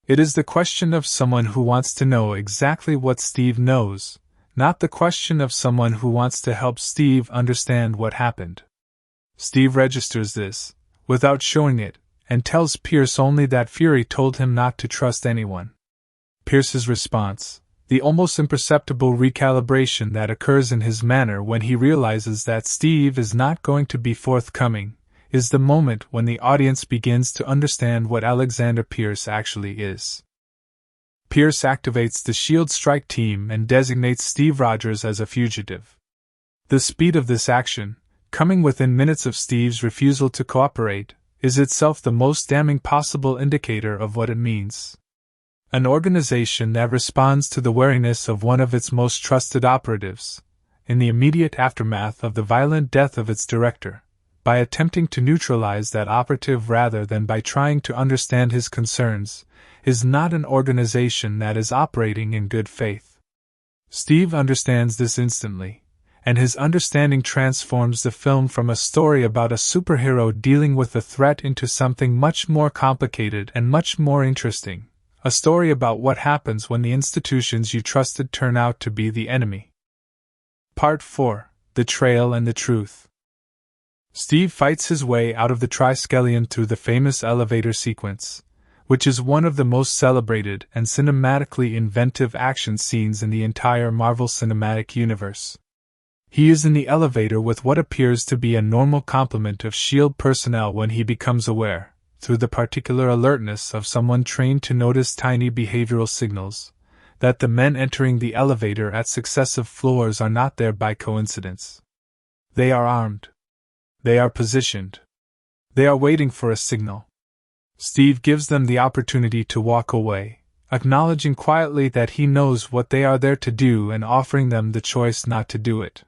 It is the question of someone who wants to know exactly what Steve knows, not the question of someone who wants to help Steve understand what happened. Steve registers this, without showing it, and tells Pierce only that Fury told him not to trust anyone. Pierce's response, the almost imperceptible recalibration that occurs in his manner when he realizes that Steve is not going to be forthcoming, is the moment when the audience begins to understand what Alexander Pierce actually is. Pierce activates the S.H.I.E.L.D. strike team and designates Steve Rogers as a fugitive. The speed of this action, coming within minutes of Steve's refusal to cooperate, is itself the most damning possible indicator of what it means. An organization that responds to the wariness of one of its most trusted operatives, in the immediate aftermath of the violent death of its director, by attempting to neutralize that operative rather than by trying to understand his concerns, is not an organization that is operating in good faith. Steve understands this instantly, and his understanding transforms the film from a story about a superhero dealing with a threat into something much more complicated and much more interesting, a story about what happens when the institutions you trusted turn out to be the enemy. Part 4: The Trail and the Truth. Steve fights his way out of the Triskelion through the famous elevator sequence, which is one of the most celebrated and cinematically inventive action scenes in the entire Marvel Cinematic Universe. He is in the elevator with what appears to be a normal complement of S.H.I.E.L.D. personnel when he becomes aware, through the particular alertness of someone trained to notice tiny behavioral signals, that the men entering the elevator at successive floors are not there by coincidence. They are armed. They are positioned. They are waiting for a signal. Steve gives them the opportunity to walk away, acknowledging quietly that he knows what they are there to do and offering them the choice not to do it.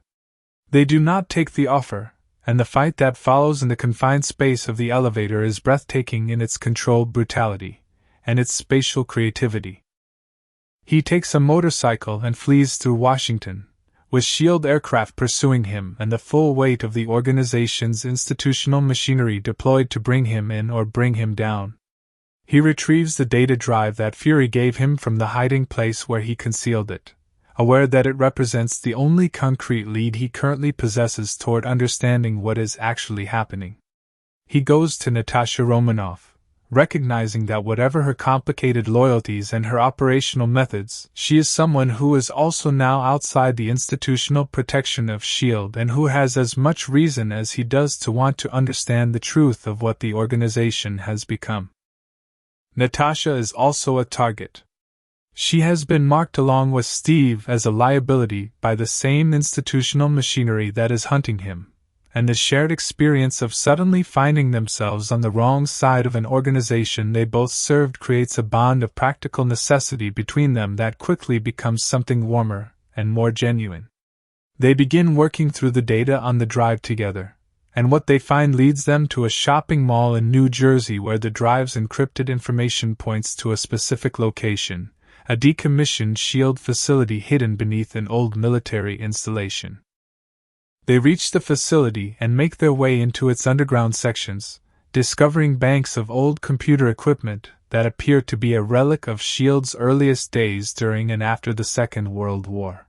They do not take the offer, and the fight that follows in the confined space of the elevator is breathtaking in its controlled brutality and its spatial creativity. He takes a motorcycle and flees through Washington, with S.H.I.E.L.D. aircraft pursuing him and the full weight of the organization's institutional machinery deployed to bring him in or bring him down. He retrieves the data drive that Fury gave him from the hiding place where he concealed it, aware that it represents the only concrete lead he currently possesses toward understanding what is actually happening. He goes to Natasha Romanoff, recognizing that whatever her complicated loyalties and her operational methods, she is someone who is also now outside the institutional protection of S.H.I.E.L.D. and who has as much reason as he does to want to understand the truth of what the organization has become. Natasha is also a target. She has been marked along with Steve as a liability by the same institutional machinery that is hunting him, and the shared experience of suddenly finding themselves on the wrong side of an organization they both served creates a bond of practical necessity between them that quickly becomes something warmer and more genuine. They begin working through the data on the drive together, and what they find leads them to a shopping mall in New Jersey where the drive's encrypted information points to a specific location, a decommissioned S.H.I.E.L.D. facility hidden beneath an old military installation. They reach the facility and make their way into its underground sections, discovering banks of old computer equipment that appear to be a relic of S.H.I.E.L.D.'s earliest days during and after the Second World War.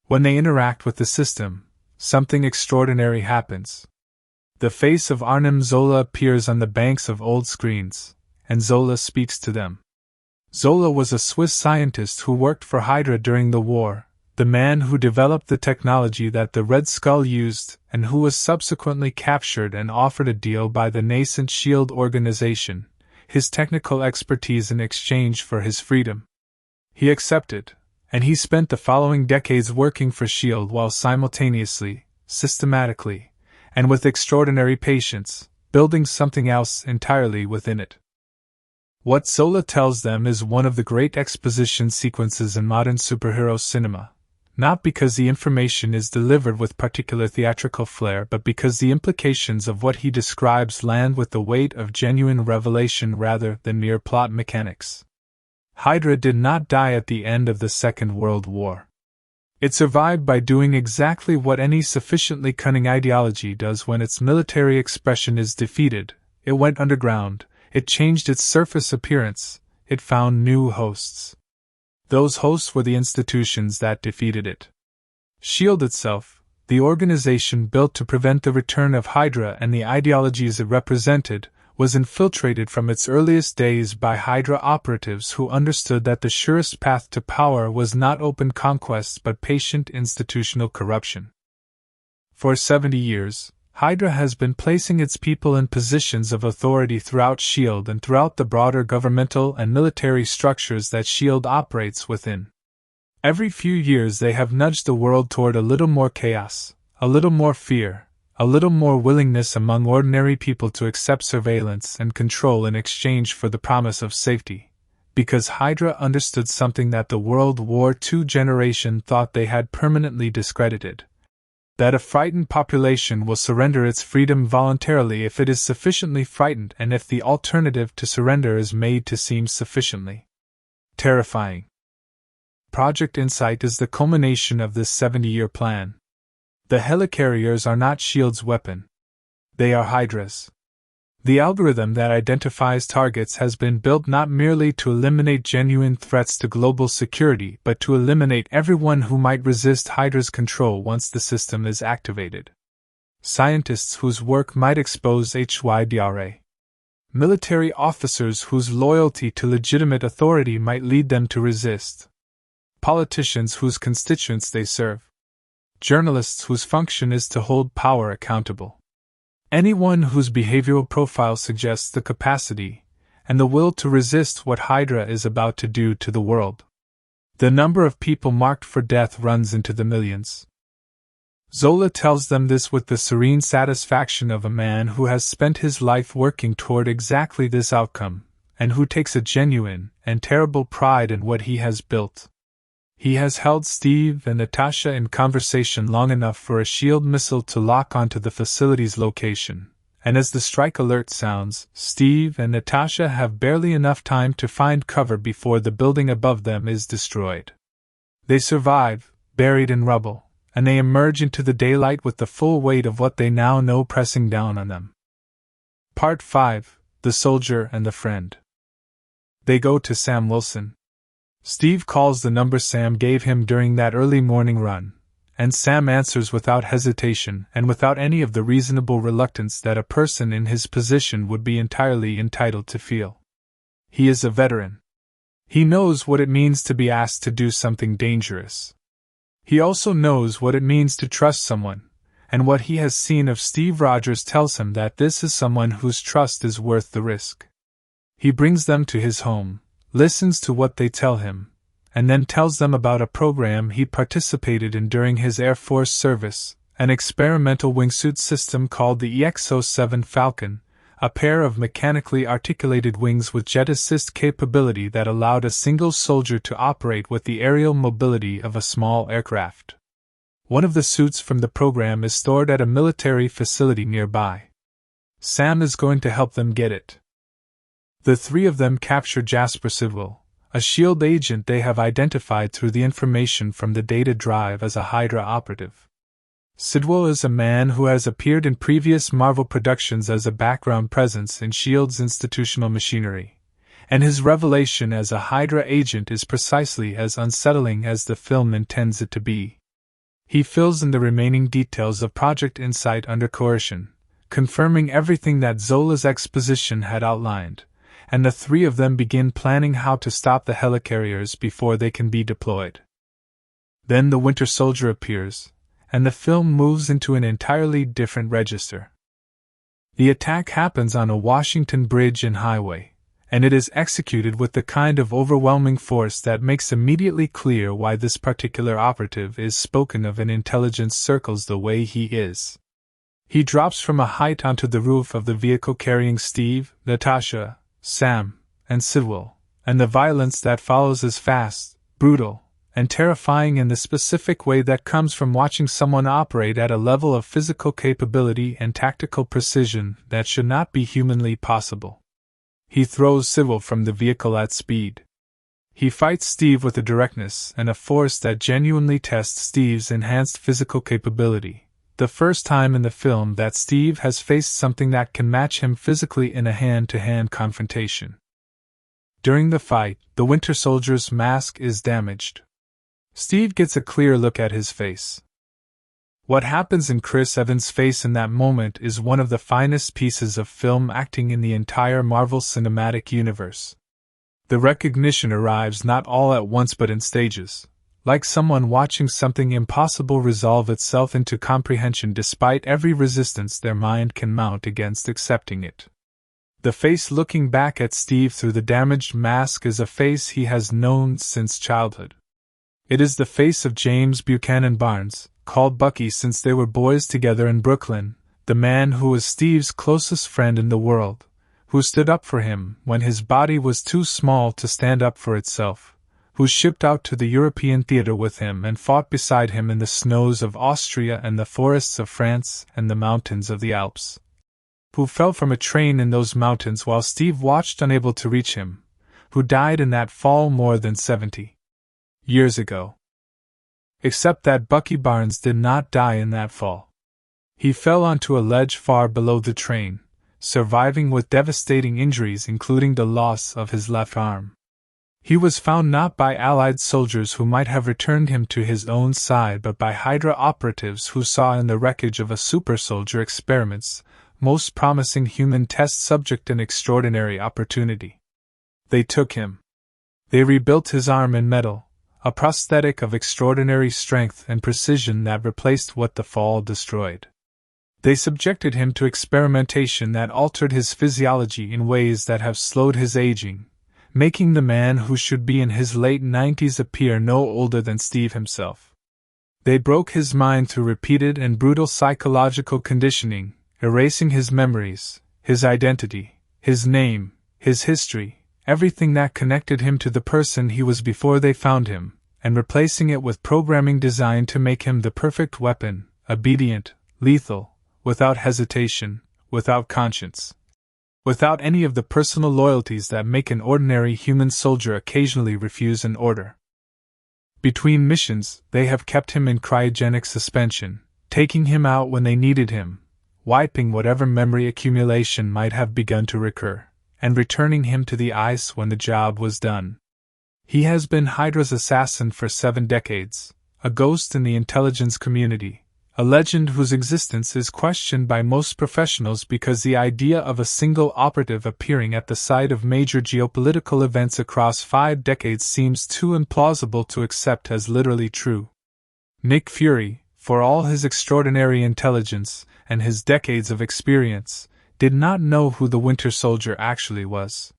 When they interact with the system, something extraordinary happens. The face of Arnim Zola appears on the banks of old screens, and Zola speaks to them. Zola was a Swiss scientist who worked for Hydra during the war, the man who developed the technology that the Red Skull used and who was subsequently captured and offered a deal by the nascent S.H.I.E.L.D. organization, his technical expertise in exchange for his freedom. He accepted, and he spent the following decades working for S.H.I.E.L.D. while simultaneously, systematically, and with extraordinary patience, building something else entirely within it. What Zola tells them is one of the great exposition sequences in modern superhero cinema. Not because the information is delivered with particular theatrical flair, but because the implications of what he describes land with the weight of genuine revelation rather than mere plot mechanics. Hydra did not die at the end of the Second World War. It survived by doing exactly what any sufficiently cunning ideology does when its military expression is defeated. It went underground, it changed its surface appearance, it found new hosts. Those hosts were the institutions that defeated it. S.H.I.E.L.D. itself, the organization built to prevent the return of Hydra and the ideologies it represented, was infiltrated from its earliest days by Hydra operatives who understood that the surest path to power was not open conquests but patient institutional corruption. For 70 years, Hydra has been placing its people in positions of authority throughout S.H.I.E.L.D. and throughout the broader governmental and military structures that S.H.I.E.L.D. operates within. Every few years they have nudged the world toward a little more chaos, a little more fear, a little more willingness among ordinary people to accept surveillance and control in exchange for the promise of safety, because Hydra understood something that the World War II generation thought they had permanently discredited. That a frightened population will surrender its freedom voluntarily if it is sufficiently frightened and if the alternative to surrender is made to seem sufficiently terrifying. Project Insight is the culmination of this 70-year plan. The helicarriers are not S.H.I.E.L.D.'s weapon. They are Hydra's. The algorithm that identifies targets has been built not merely to eliminate genuine threats to global security but to eliminate everyone who might resist Hydra's control once the system is activated. Scientists whose work might expose Hydra. Military officers whose loyalty to legitimate authority might lead them to resist. Politicians whose constituents they serve. Journalists whose function is to hold power accountable. Anyone whose behavioral profile suggests the capacity and the will to resist what Hydra is about to do to the world. The number of people marked for death runs into the millions. Zola tells them this with the serene satisfaction of a man who has spent his life working toward exactly this outcome, and who takes a genuine and terrible pride in what he has built. He has held Steve and Natasha in conversation long enough for a S.H.I.E.L.D. missile to lock onto the facility's location, and as the strike alert sounds, Steve and Natasha have barely enough time to find cover before the building above them is destroyed. They survive, buried in rubble, and they emerge into the daylight with the full weight of what they now know pressing down on them. Part 5: The Soldier and the Friend. They go to Sam Wilson. Steve calls the number Sam gave him during that early morning run, and Sam answers without hesitation and without any of the reasonable reluctance that a person in his position would be entirely entitled to feel. He is a veteran. He knows what it means to be asked to do something dangerous. He also knows what it means to trust someone, and what he has seen of Steve Rogers tells him that this is someone whose trust is worth the risk. He brings them to his home, listens to what they tell him, and then tells them about a program he participated in during his Air Force service, an experimental wingsuit system called the EXO-7 Falcon, a pair of mechanically articulated wings with jet assist capability that allowed a single soldier to operate with the aerial mobility of a small aircraft. One of the suits from the program is stored at a military facility nearby. Sam is going to help them get it. The three of them capture Jasper Sidwell, a S.H.I.E.L.D. agent they have identified through the information from the data drive as a Hydra operative. Sidwell is a man who has appeared in previous Marvel productions as a background presence in S.H.I.E.L.D.'s institutional machinery, and his revelation as a Hydra agent is precisely as unsettling as the film intends it to be. He fills in the remaining details of Project Insight under coercion, confirming everything that Zola's exposition had outlined, and the three of them begin planning how to stop the helicarriers before they can be deployed. Then the Winter Soldier appears, and the film moves into an entirely different register. The attack happens on a Washington bridge and highway, and it is executed with the kind of overwhelming force that makes immediately clear why this particular operative is spoken of in intelligence circles the way he is. He drops from a height onto the roof of the vehicle carrying Steve, Natasha, Sam, and Sidwell, and the violence that follows is fast, brutal, and terrifying in the specific way that comes from watching someone operate at a level of physical capability and tactical precision that should not be humanly possible. He throws Sidwell from the vehicle at speed. He fights Steve with a directness and a force that genuinely tests Steve's enhanced physical capability, the first time in the film that Steve has faced something that can match him physically in a hand-to-hand confrontation. During the fight, the Winter Soldier's mask is damaged. Steve gets a clear look at his face. What happens in Chris Evans' face in that moment is one of the finest pieces of film acting in the entire Marvel Cinematic Universe. The recognition arrives not all at once but in stages, like someone watching something impossible resolve itself into comprehension despite every resistance their mind can mount against accepting it. The face looking back at Steve through the damaged mask is a face he has known since childhood. It is the face of James Buchanan Barnes, called Bucky since they were boys together in Brooklyn, the man who was Steve's closest friend in the world, who stood up for him when his body was too small to stand up for itself, who shipped out to the European theater with him and fought beside him in the snows of Austria and the forests of France and the mountains of the Alps, who fell from a train in those mountains while Steve watched unable to reach him, who died in that fall more than 70 years ago. Except that Bucky Barnes did not die in that fall. He fell onto a ledge far below the train, surviving with devastating injuries including the loss of his left arm. He was found not by Allied soldiers who might have returned him to his own side but by Hydra operatives who saw in the wreckage of a super-soldier experiment's most promising human test subject an extraordinary opportunity. They took him. They rebuilt his arm in metal, a prosthetic of extraordinary strength and precision that replaced what the fall destroyed. They subjected him to experimentation that altered his physiology in ways that have slowed his aging, making the man who should be in his late 90s appear no older than Steve himself. They broke his mind through repeated and brutal psychological conditioning, erasing his memories, his identity, his name, his history, everything that connected him to the person he was before they found him, and replacing it with programming designed to make him the perfect weapon, obedient, lethal, without hesitation, without conscience, without any of the personal loyalties that make an ordinary human soldier occasionally refuse an order. Between missions, they have kept him in cryogenic suspension, taking him out when they needed him, wiping whatever memory accumulation might have begun to recur, and returning him to the ice when the job was done. He has been Hydra's assassin for 7 decades, a ghost in the intelligence community, a legend whose existence is questioned by most professionals because the idea of a single operative appearing at the site of major geopolitical events across 5 decades seems too implausible to accept as literally true. Nick Fury, for all his extraordinary intelligence and his decades of experience, did not know who the Winter Soldier actually was.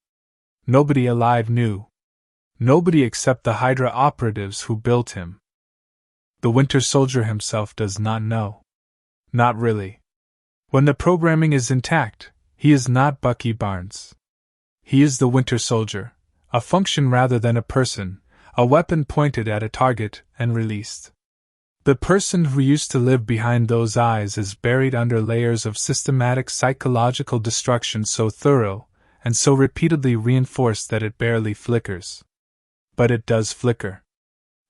Nobody alive knew. Nobody except the Hydra operatives who built him. The Winter Soldier himself does not know. Not really. When the programming is intact, he is not Bucky Barnes. He is the Winter Soldier, a function rather than a person, a weapon pointed at a target and released. The person who used to live behind those eyes is buried under layers of systematic psychological destruction so thorough and so repeatedly reinforced that it barely flickers. But it does flicker.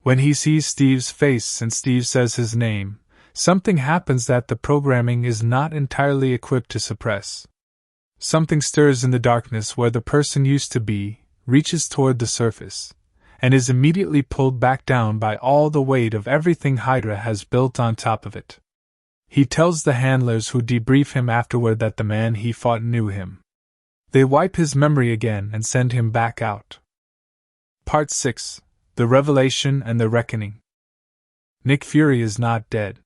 When he sees Steve's face and Steve says his name, something happens that the programming is not entirely equipped to suppress. Something stirs in the darkness where the person used to be, reaches toward the surface, and is immediately pulled back down by all the weight of everything Hydra has built on top of it. He tells the handlers who debrief him afterward that the man he fought knew him. They wipe his memory again and send him back out. Part 6. The Revelation and the Reckoning. Nick Fury is not dead.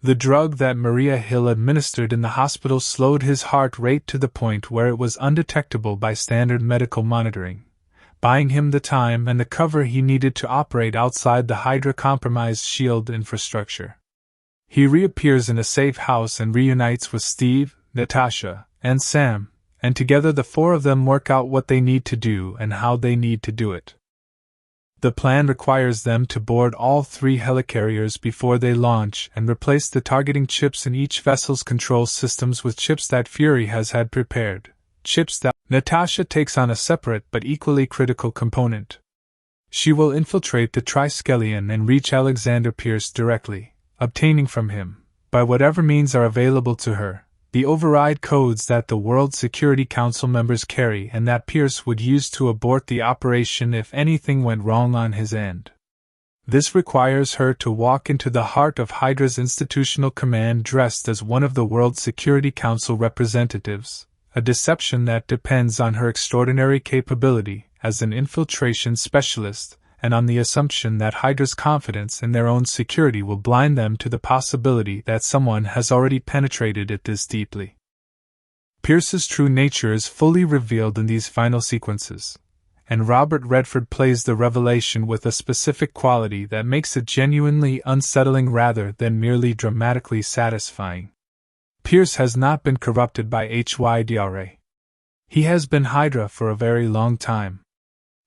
The drug that Maria Hill administered in the hospital slowed his heart rate to the point where it was undetectable by standard medical monitoring, buying him the time and the cover he needed to operate outside the Hydra-compromised SHIELD infrastructure. He reappears in a safe house and reunites with Steve, Natasha, and Sam, and together the 4 of them work out what they need to do and how they need to do it. The plan requires them to board all 3 helicarriers before they launch and replace the targeting chips in each vessel's control systems with chips that Fury has had prepared, chips that Natasha takes on a separate but equally critical component. She will infiltrate the Triskelion and reach Alexander Pierce directly, obtaining from him, by whatever means are available to her, the override codes that the World Security Council members carry and that Pierce would use to abort the operation if anything went wrong on his end. This requires her to walk into the heart of Hydra's institutional command dressed as one of the World Security Council representatives, a deception that depends on her extraordinary capability as an infiltration specialist, and on the assumption that Hydra's confidence in their own security will blind them to the possibility that someone has already penetrated it this deeply. Pierce's true nature is fully revealed in these final sequences, and Robert Redford plays the revelation with a specific quality that makes it genuinely unsettling rather than merely dramatically satisfying. Pierce has not been corrupted by HYDRA. He has been Hydra for a very long time.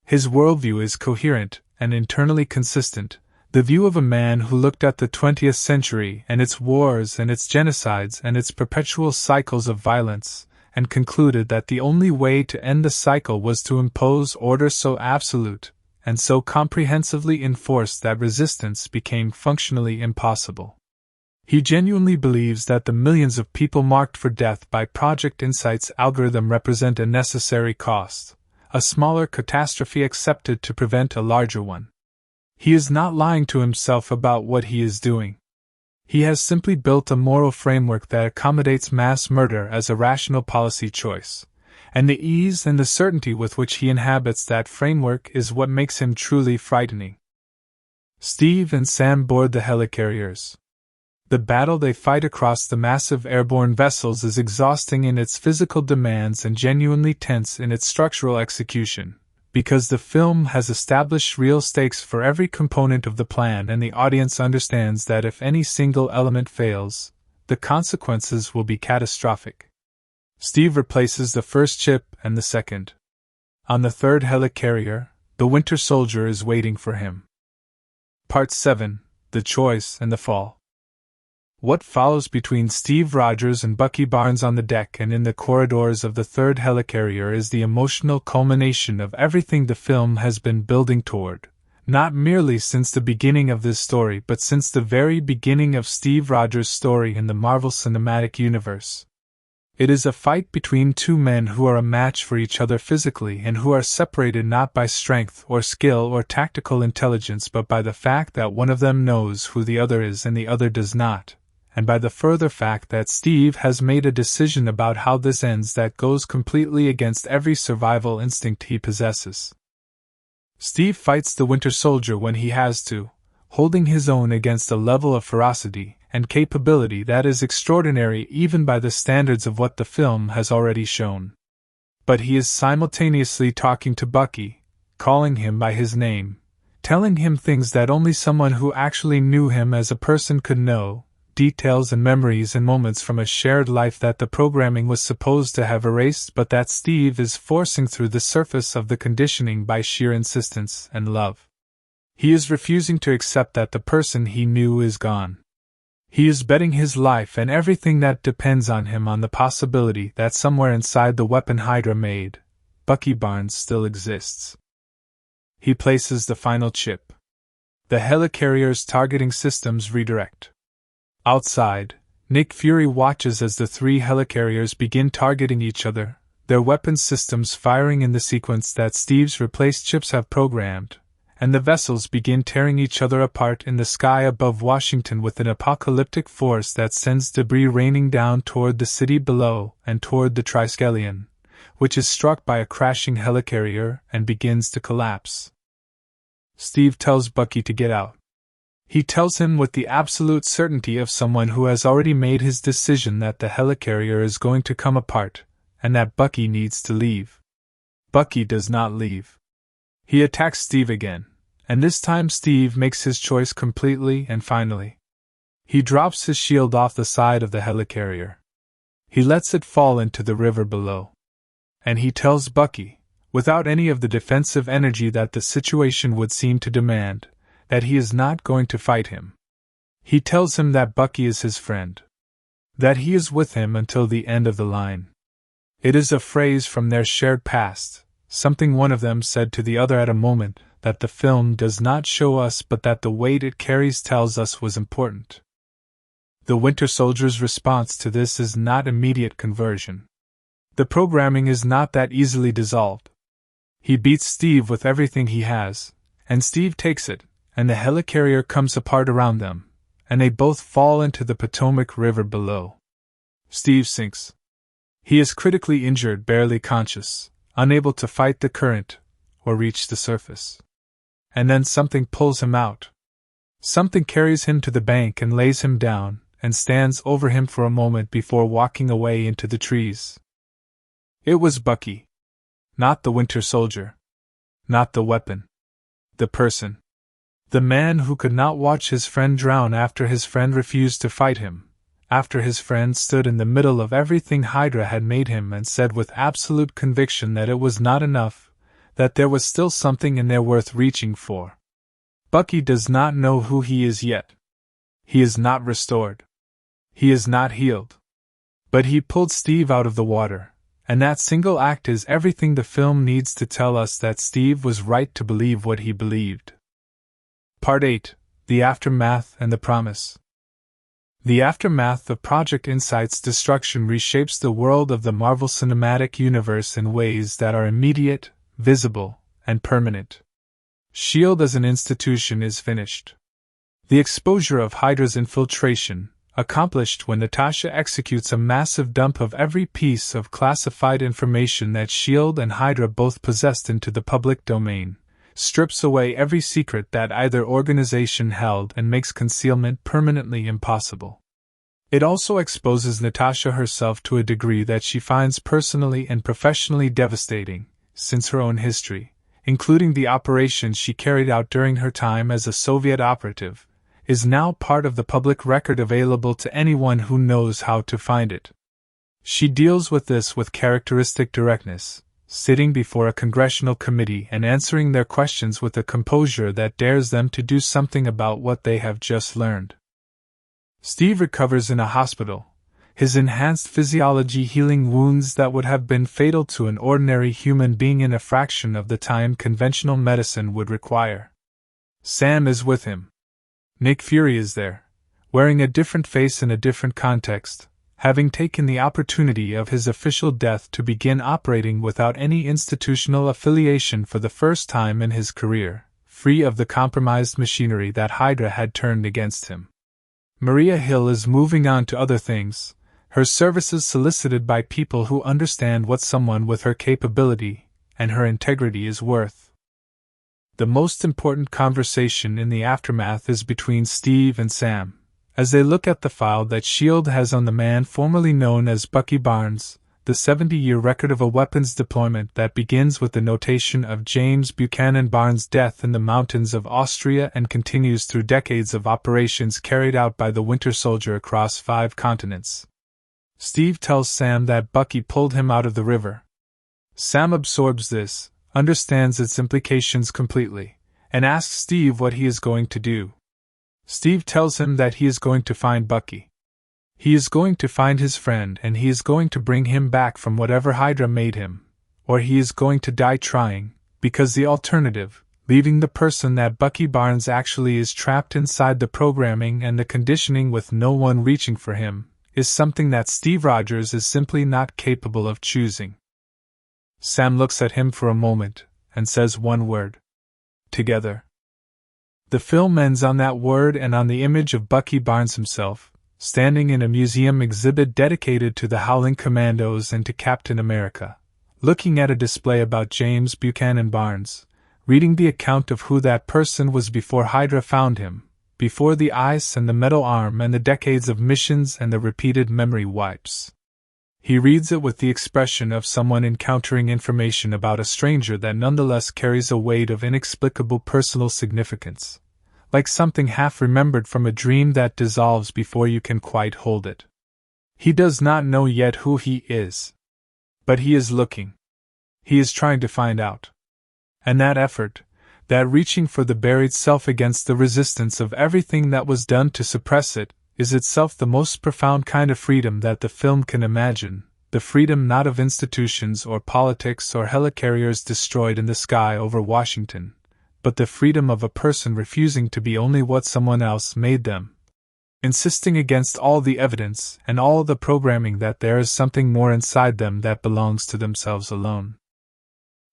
His worldview is coherent and internally consistent, the view of a man who looked at the 20th century and its wars and its genocides and its perpetual cycles of violence, and concluded that the only way to end the cycle was to impose order so absolute and so comprehensively enforced that resistance became functionally impossible. He genuinely believes that the millions of people marked for death by Project Insight's algorithm represent a necessary cost, a smaller catastrophe accepted to prevent a larger one. He is not lying to himself about what he is doing. He has simply built a moral framework that accommodates mass murder as a rational policy choice, and the ease and the certainty with which he inhabits that framework is what makes him truly frightening. Steve and Sam board the helicarriers. The battle they fight across the massive airborne vessels is exhausting in its physical demands and genuinely tense in its structural execution, because the film has established real stakes for every component of the plan and the audience understands that if any single element fails, the consequences will be catastrophic. Steve replaces the first chip and the second. On the 3rd helicarrier, the Winter Soldier is waiting for him. Part 7. The Choice and the Fall. What follows between Steve Rogers and Bucky Barnes on the deck and in the corridors of the 3rd helicarrier is the emotional culmination of everything the film has been building toward, not merely since the beginning of this story but since the very beginning of Steve Rogers' story in the Marvel Cinematic Universe. It is a fight between two men who are a match for each other physically and who are separated not by strength or skill or tactical intelligence but by the fact that one of them knows who the other is and the other does not, and by the further fact that Steve has made a decision about how this ends that goes completely against every survival instinct he possesses. Steve fights the Winter Soldier when he has to, holding his own against a level of ferocity and capability that is extraordinary even by the standards of what the film has already shown. But he is simultaneously talking to Bucky, calling him by his name, telling him things that only someone who actually knew him as a person could know, details and memories and moments from a shared life that the programming was supposed to have erased but that Steve is forcing through the surface of the conditioning by sheer insistence and love. He is refusing to accept that the person he knew is gone. He is betting his life and everything that depends on him on the possibility that somewhere inside the weapon Hydra made, Bucky Barnes still exists. He places the final chip. The helicarrier's targeting systems redirect. Outside, Nick Fury watches as the three helicarriers begin targeting each other, their weapons systems firing in the sequence that Steve's replaced chips have programmed, and the vessels begin tearing each other apart in the sky above Washington with an apocalyptic force that sends debris raining down toward the city below and toward the Triskelion, which is struck by a crashing helicarrier and begins to collapse. Steve tells Bucky to get out. He tells him with the absolute certainty of someone who has already made his decision that the helicarrier is going to come apart, and that Bucky needs to leave. Bucky does not leave. He attacks Steve again, and this time Steve makes his choice completely and finally. He drops his shield off the side of the helicarrier. He lets it fall into the river below. And he tells Bucky, without any of the defensive energy that the situation would seem to demand, that he is not going to fight him. He tells him that Bucky is his friend. That he is with him until the end of the line. It is a phrase from their shared past, something one of them said to the other at a moment that the film does not show us but that the weight it carries tells us was important. The Winter Soldier's response to this is not immediate conversion. The programming is not that easily dissolved. He beats Steve with everything he has, and Steve takes it, and the helicarrier comes apart around them, and they both fall into the Potomac River below. Steve sinks. He is critically injured, barely conscious, unable to fight the current or reach the surface. And then something pulls him out. Something carries him to the bank and lays him down and stands over him for a moment before walking away into the trees. It was Bucky. Not the Winter Soldier. Not the weapon. The person. The man who could not watch his friend drown after his friend refused to fight him, after his friend stood in the middle of everything Hydra had made him and said with absolute conviction that it was not enough, that there was still something in there worth reaching for. Bucky does not know who he is yet. He is not restored. He is not healed. But he pulled Steve out of the water, and that single act is everything the film needs to tell us that Steve was right to believe what he believed. Part 8. The Aftermath and the Promise. The aftermath of Project Insight's destruction reshapes the world of the Marvel Cinematic Universe in ways that are immediate, visible, and permanent. S.H.I.E.L.D. as an institution is finished. The exposure of Hydra's infiltration, accomplished when Natasha executes a massive dump of every piece of classified information that S.H.I.E.L.D. and Hydra both possessed into the public domain, strips away every secret that either organization held and makes concealment permanently impossible. It also exposes Natasha herself to a degree that she finds personally and professionally devastating, since her own history, including the operations she carried out during her time as a Soviet operative, is now part of the public record available to anyone who knows how to find it. She deals with this with characteristic directness, sitting before a congressional committee and answering their questions with a composure that dares them to do something about what they have just learned. Steve recovers in a hospital, his enhanced physiology healing wounds that would have been fatal to an ordinary human being in a fraction of the time conventional medicine would require. Sam is with him. Nick Fury is there, wearing a different face in a different context, having taken the opportunity of his official death to begin operating without any institutional affiliation for the first time in his career, free of the compromised machinery that Hydra had turned against him. Maria Hill is moving on to other things, her services solicited by people who understand what someone with her capability and her integrity is worth. The most important conversation in the aftermath is between Steve and Sam, as they look at the file that S.H.I.E.L.D. has on the man formerly known as Bucky Barnes, the 70-year record of a weapons deployment that begins with the notation of James Buchanan Barnes' death in the mountains of Austria and continues through decades of operations carried out by the Winter Soldier across 5 continents. Steve tells Sam that Bucky pulled him out of the river. Sam absorbs this, understands its implications completely, and asks Steve what he is going to do. Steve tells him that he is going to find Bucky. He is going to find his friend and he is going to bring him back from whatever Hydra made him, or he is going to die trying, because the alternative, leaving the person that Bucky Barnes actually is trapped inside the programming and the conditioning with no one reaching for him, is something that Steve Rogers is simply not capable of choosing. Sam looks at him for a moment, and says one word. Together. The film ends on that word and on the image of Bucky Barnes himself, standing in a museum exhibit dedicated to the Howling Commandos and to Captain America, looking at a display about James Buchanan Barnes, reading the account of who that person was before Hydra found him, before the ice and the metal arm and the decades of missions and the repeated memory wipes. He reads it with the expression of someone encountering information about a stranger that nonetheless carries a weight of inexplicable personal significance, like something half-remembered from a dream that dissolves before you can quite hold it. He does not know yet who he is. But he is looking. He is trying to find out. And that effort, that reaching for the buried self against the resistance of everything that was done to suppress it, is itself the most profound kind of freedom that the film can imagine, the freedom not of institutions or politics or helicarriers destroyed in the sky over Washington, but the freedom of a person refusing to be only what someone else made them, insisting against all the evidence and all the programming that there is something more inside them that belongs to themselves alone.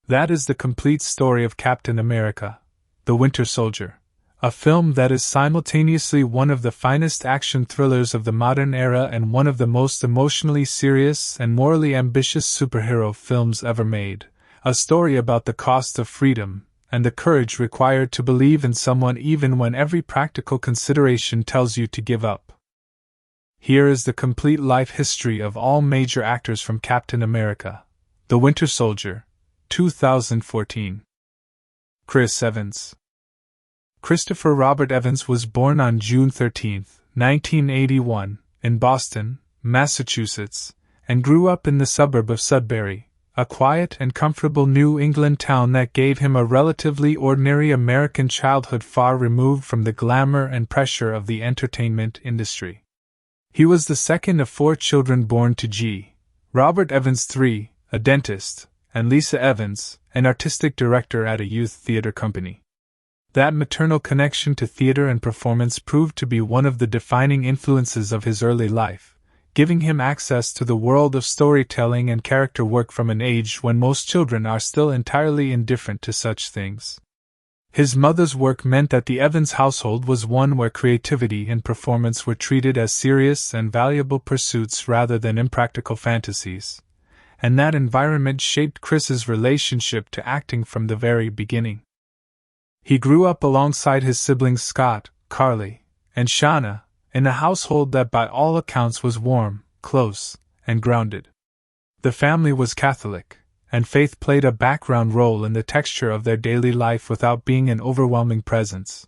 That is the complete story of Captain America, the Winter Soldier, a film that is simultaneously one of the finest action thrillers of the modern era and one of the most emotionally serious and morally ambitious superhero films ever made, a story about the cost of freedom and the courage required to believe in someone even when every practical consideration tells you to give up. Here is the complete life history of all major actors from Captain America, the Winter Soldier, 2014. Chris Evans. Christopher Robert Evans was born on June 13, 1981, in Boston, Massachusetts, and grew up in the suburb of Sudbury, a quiet and comfortable New England town that gave him a relatively ordinary American childhood far removed from the glamour and pressure of the entertainment industry. He was the second of 4 children born to G. Robert Evans III, a dentist, and Lisa Evans, an artistic director at a youth theater company. That maternal connection to theater and performance proved to be one of the defining influences of his early life, giving him access to the world of storytelling and character work from an age when most children are still entirely indifferent to such things. His mother's work meant that the Evans household was one where creativity and performance were treated as serious and valuable pursuits rather than impractical fantasies, and that environment shaped Chris's relationship to acting from the very beginning. He grew up alongside his siblings Scott, Carly, and Shauna, in a household that by all accounts was warm, close, and grounded. The family was Catholic, and faith played a background role in the texture of their daily life without being an overwhelming presence.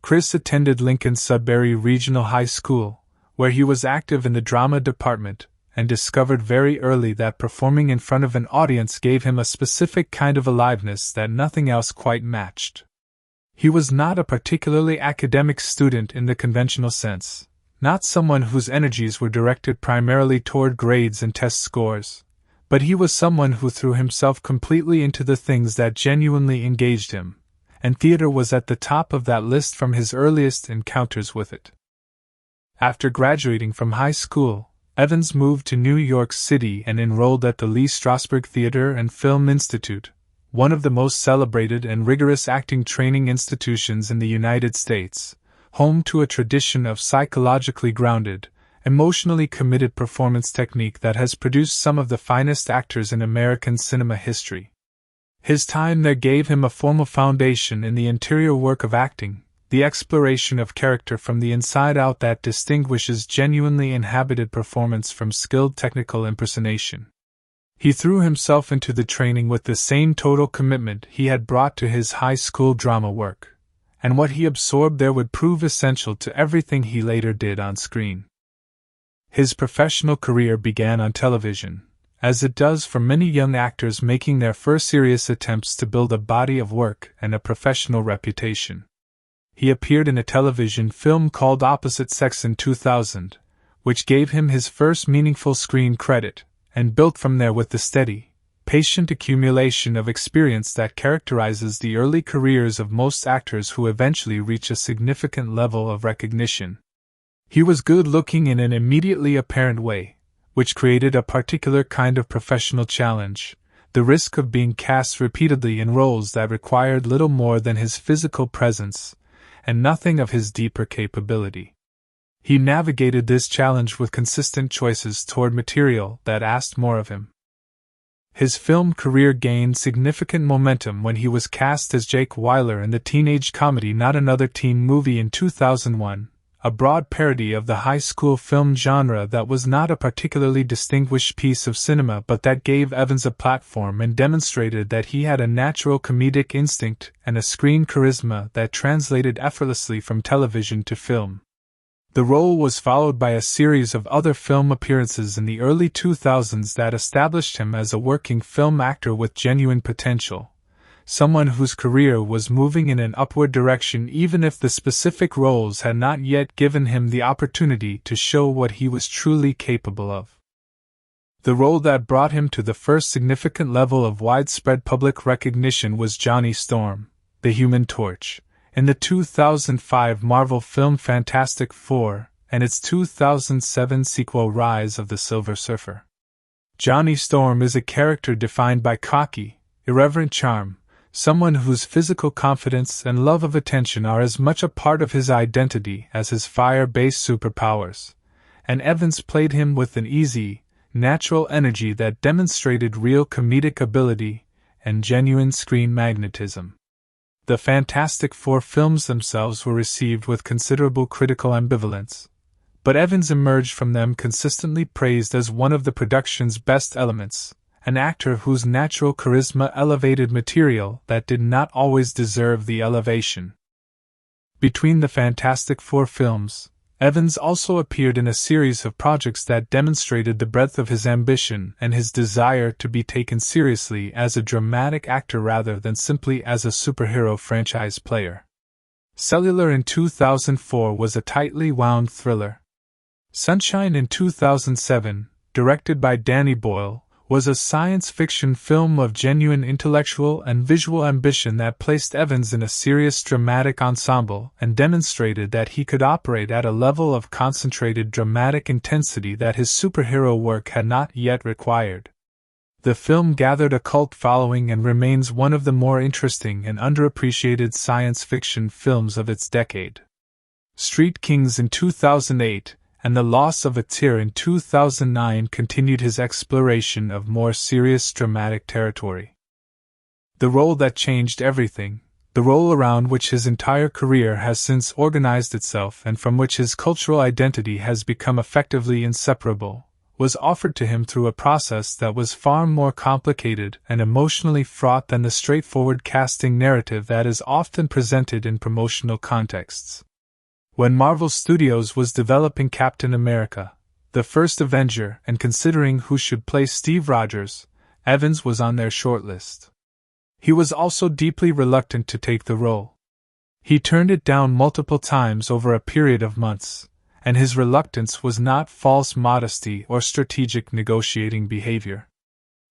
Chris attended Lincoln Sudbury Regional High School, where he was active in the drama department, and discovered very early that performing in front of an audience gave him a specific kind of aliveness that nothing else quite matched. He was not a particularly academic student in the conventional sense, not someone whose energies were directed primarily toward grades and test scores, but he was someone who threw himself completely into the things that genuinely engaged him, and theater was at the top of that list from his earliest encounters with it. After graduating from high school, Evans moved to New York City and enrolled at the Lee Strasberg Theater and Film Institute, one of the most celebrated and rigorous acting training institutions in the United States, home to a tradition of psychologically grounded, emotionally committed performance technique that has produced some of the finest actors in American cinema history. His time there gave him a formal foundation in the interior work of acting, the exploration of character from the inside out that distinguishes genuinely inhabited performance from skilled technical impersonation. He threw himself into the training with the same total commitment he had brought to his high school drama work, and what he absorbed there would prove essential to everything he later did on screen. His professional career began on television, as it does for many young actors making their first serious attempts to build a body of work and a professional reputation. He appeared in a television film called Opposite Sex in 2000, which gave him his first meaningful screen credit, and built from there with the steady, patient accumulation of experience that characterizes the early careers of most actors who eventually reach a significant level of recognition. He was good-looking in an immediately apparent way, which created a particular kind of professional challenge, the risk of being cast repeatedly in roles that required little more than his physical presence, and nothing of his deeper capability. He navigated this challenge with consistent choices toward material that asked more of him. His film career gained significant momentum when he was cast as Jake Weiler in the teenage comedy Not Another Teen Movie in 2001, a broad parody of the high school film genre that was not a particularly distinguished piece of cinema but that gave Evans a platform and demonstrated that he had a natural comedic instinct and a screen charisma that translated effortlessly from television to film. The role was followed by a series of other film appearances in the early 2000s that established him as a working film actor with genuine potential, someone whose career was moving in an upward direction even if the specific roles had not yet given him the opportunity to show what he was truly capable of. The role that brought him to the first significant level of widespread public recognition was Johnny Storm, the Human Torch, in the 2005 Marvel film Fantastic Four and its 2007 sequel Rise of the Silver Surfer. Johnny Storm is a character defined by cocky, irreverent charm, someone whose physical confidence and love of attention are as much a part of his identity as his fire-based superpowers, and Evans played him with an easy, natural energy that demonstrated real comedic ability and genuine screen magnetism. The Fantastic Four films themselves were received with considerable critical ambivalence, but Evans emerged from them consistently praised as one of the production's best elements, an actor whose natural charisma elevated material that did not always deserve the elevation. Between the Fantastic Four films, Evans also appeared in a series of projects that demonstrated the breadth of his ambition and his desire to be taken seriously as a dramatic actor rather than simply as a superhero franchise player. Cellular in 2004 was a tightly wound thriller. Sunshine in 2007, directed by Danny Boyle, was a science fiction film of genuine intellectual and visual ambition that placed Evans in a serious dramatic ensemble and demonstrated that he could operate at a level of concentrated dramatic intensity that his superhero work had not yet required. The film gathered a cult following and remains one of the more interesting and underappreciated science fiction films of its decade. Street Kings in 2008 and The Loss of a Tear in 2009 continued his exploration of more serious dramatic territory. The role that changed everything, the role around which his entire career has since organized itself and from which his cultural identity has become effectively inseparable, was offered to him through a process that was far more complicated and emotionally fraught than the straightforward casting narrative that is often presented in promotional contexts. When Marvel Studios was developing Captain America, the first Avenger, and considering who should play Steve Rogers, Evans was on their shortlist. He was also deeply reluctant to take the role. He turned it down multiple times over a period of months, and his reluctance was not false modesty or strategic negotiating behavior.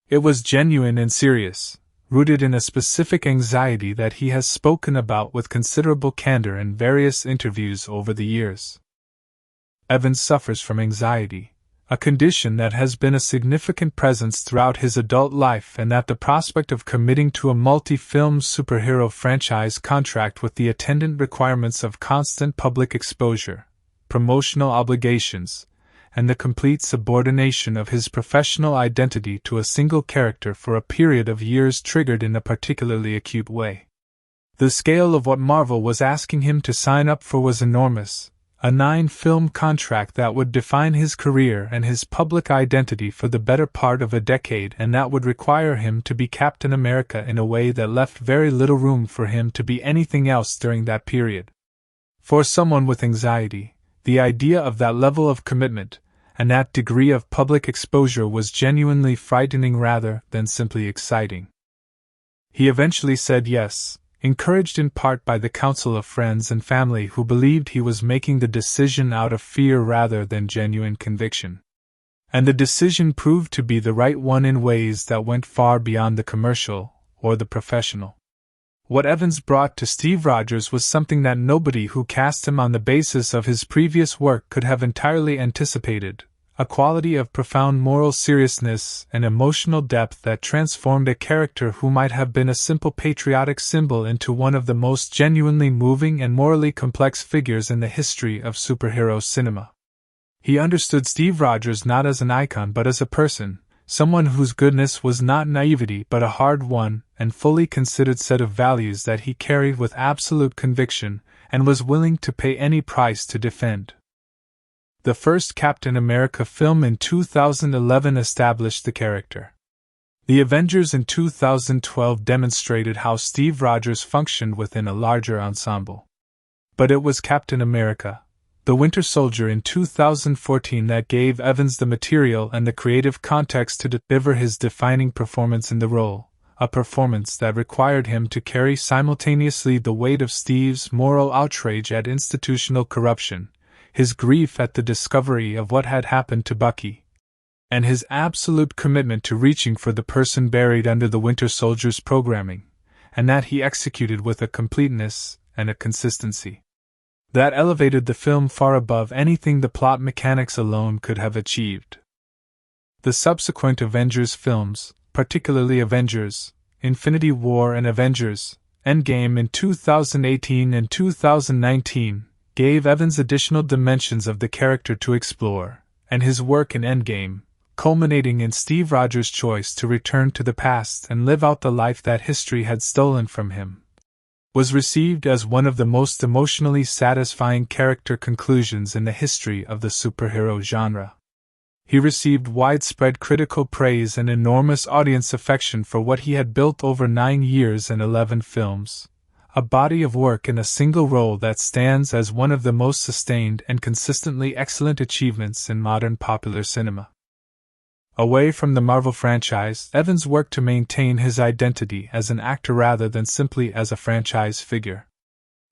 It was genuine and serious, rooted in a specific anxiety that he has spoken about with considerable candor in various interviews over the years. Evans suffers from anxiety, a condition that has been a significant presence throughout his adult life, and that the prospect of committing to a multi-film superhero franchise contract with the attendant requirements of constant public exposure, promotional obligations, and the complete subordination of his professional identity to a single character for a period of years triggered in a particularly acute way. The scale of what Marvel was asking him to sign up for was enormous, a 9-film contract that would define his career and his public identity for the better part of a decade, and that would require him to be Captain America in a way that left very little room for him to be anything else during that period. For someone with anxiety, the idea of that level of commitment and that degree of public exposure was genuinely frightening rather than simply exciting. He eventually said yes, encouraged in part by the counsel of friends and family who believed he was making the decision out of fear rather than genuine conviction. And the decision proved to be the right one in ways that went far beyond the commercial or the professional. What Evans brought to Steve Rogers was something that nobody who cast him on the basis of his previous work could have entirely anticipated, a quality of profound moral seriousness and emotional depth that transformed a character who might have been a simple patriotic symbol into one of the most genuinely moving and morally complex figures in the history of superhero cinema. He understood Steve Rogers not as an icon but as a person, someone whose goodness was not naivety but a hard-won and fully considered set of values that he carried with absolute conviction and was willing to pay any price to defend. The first Captain America film in 2011 established the character. The Avengers in 2012 demonstrated how Steve Rogers functioned within a larger ensemble. But it was Captain America, the Winter Soldier in 2014 that gave Evans the material and the creative context to deliver his defining performance in the role, a performance that required him to carry simultaneously the weight of Steve's moral outrage at institutional corruption, his grief at the discovery of what had happened to Bucky, and his absolute commitment to reaching for the person buried under the Winter Soldier's programming, and that he executed with a completeness and a consistency that elevated the film far above anything the plot mechanics alone could have achieved. The subsequent Avengers films, particularly Avengers: Infinity War and Avengers: Endgame in 2018 and 2019, gave Evans additional dimensions of the character to explore, and his work in Endgame, culminating in Steve Rogers' choice to return to the past and live out the life that history had stolen from him, was received as one of the most emotionally satisfying character conclusions in the history of the superhero genre. He received widespread critical praise and enormous audience affection for what he had built over 9 years and 11 films. A body of work in a single role that stands as one of the most sustained and consistently excellent achievements in modern popular cinema. Away from the Marvel franchise, Evans worked to maintain his identity as an actor rather than simply as a franchise figure.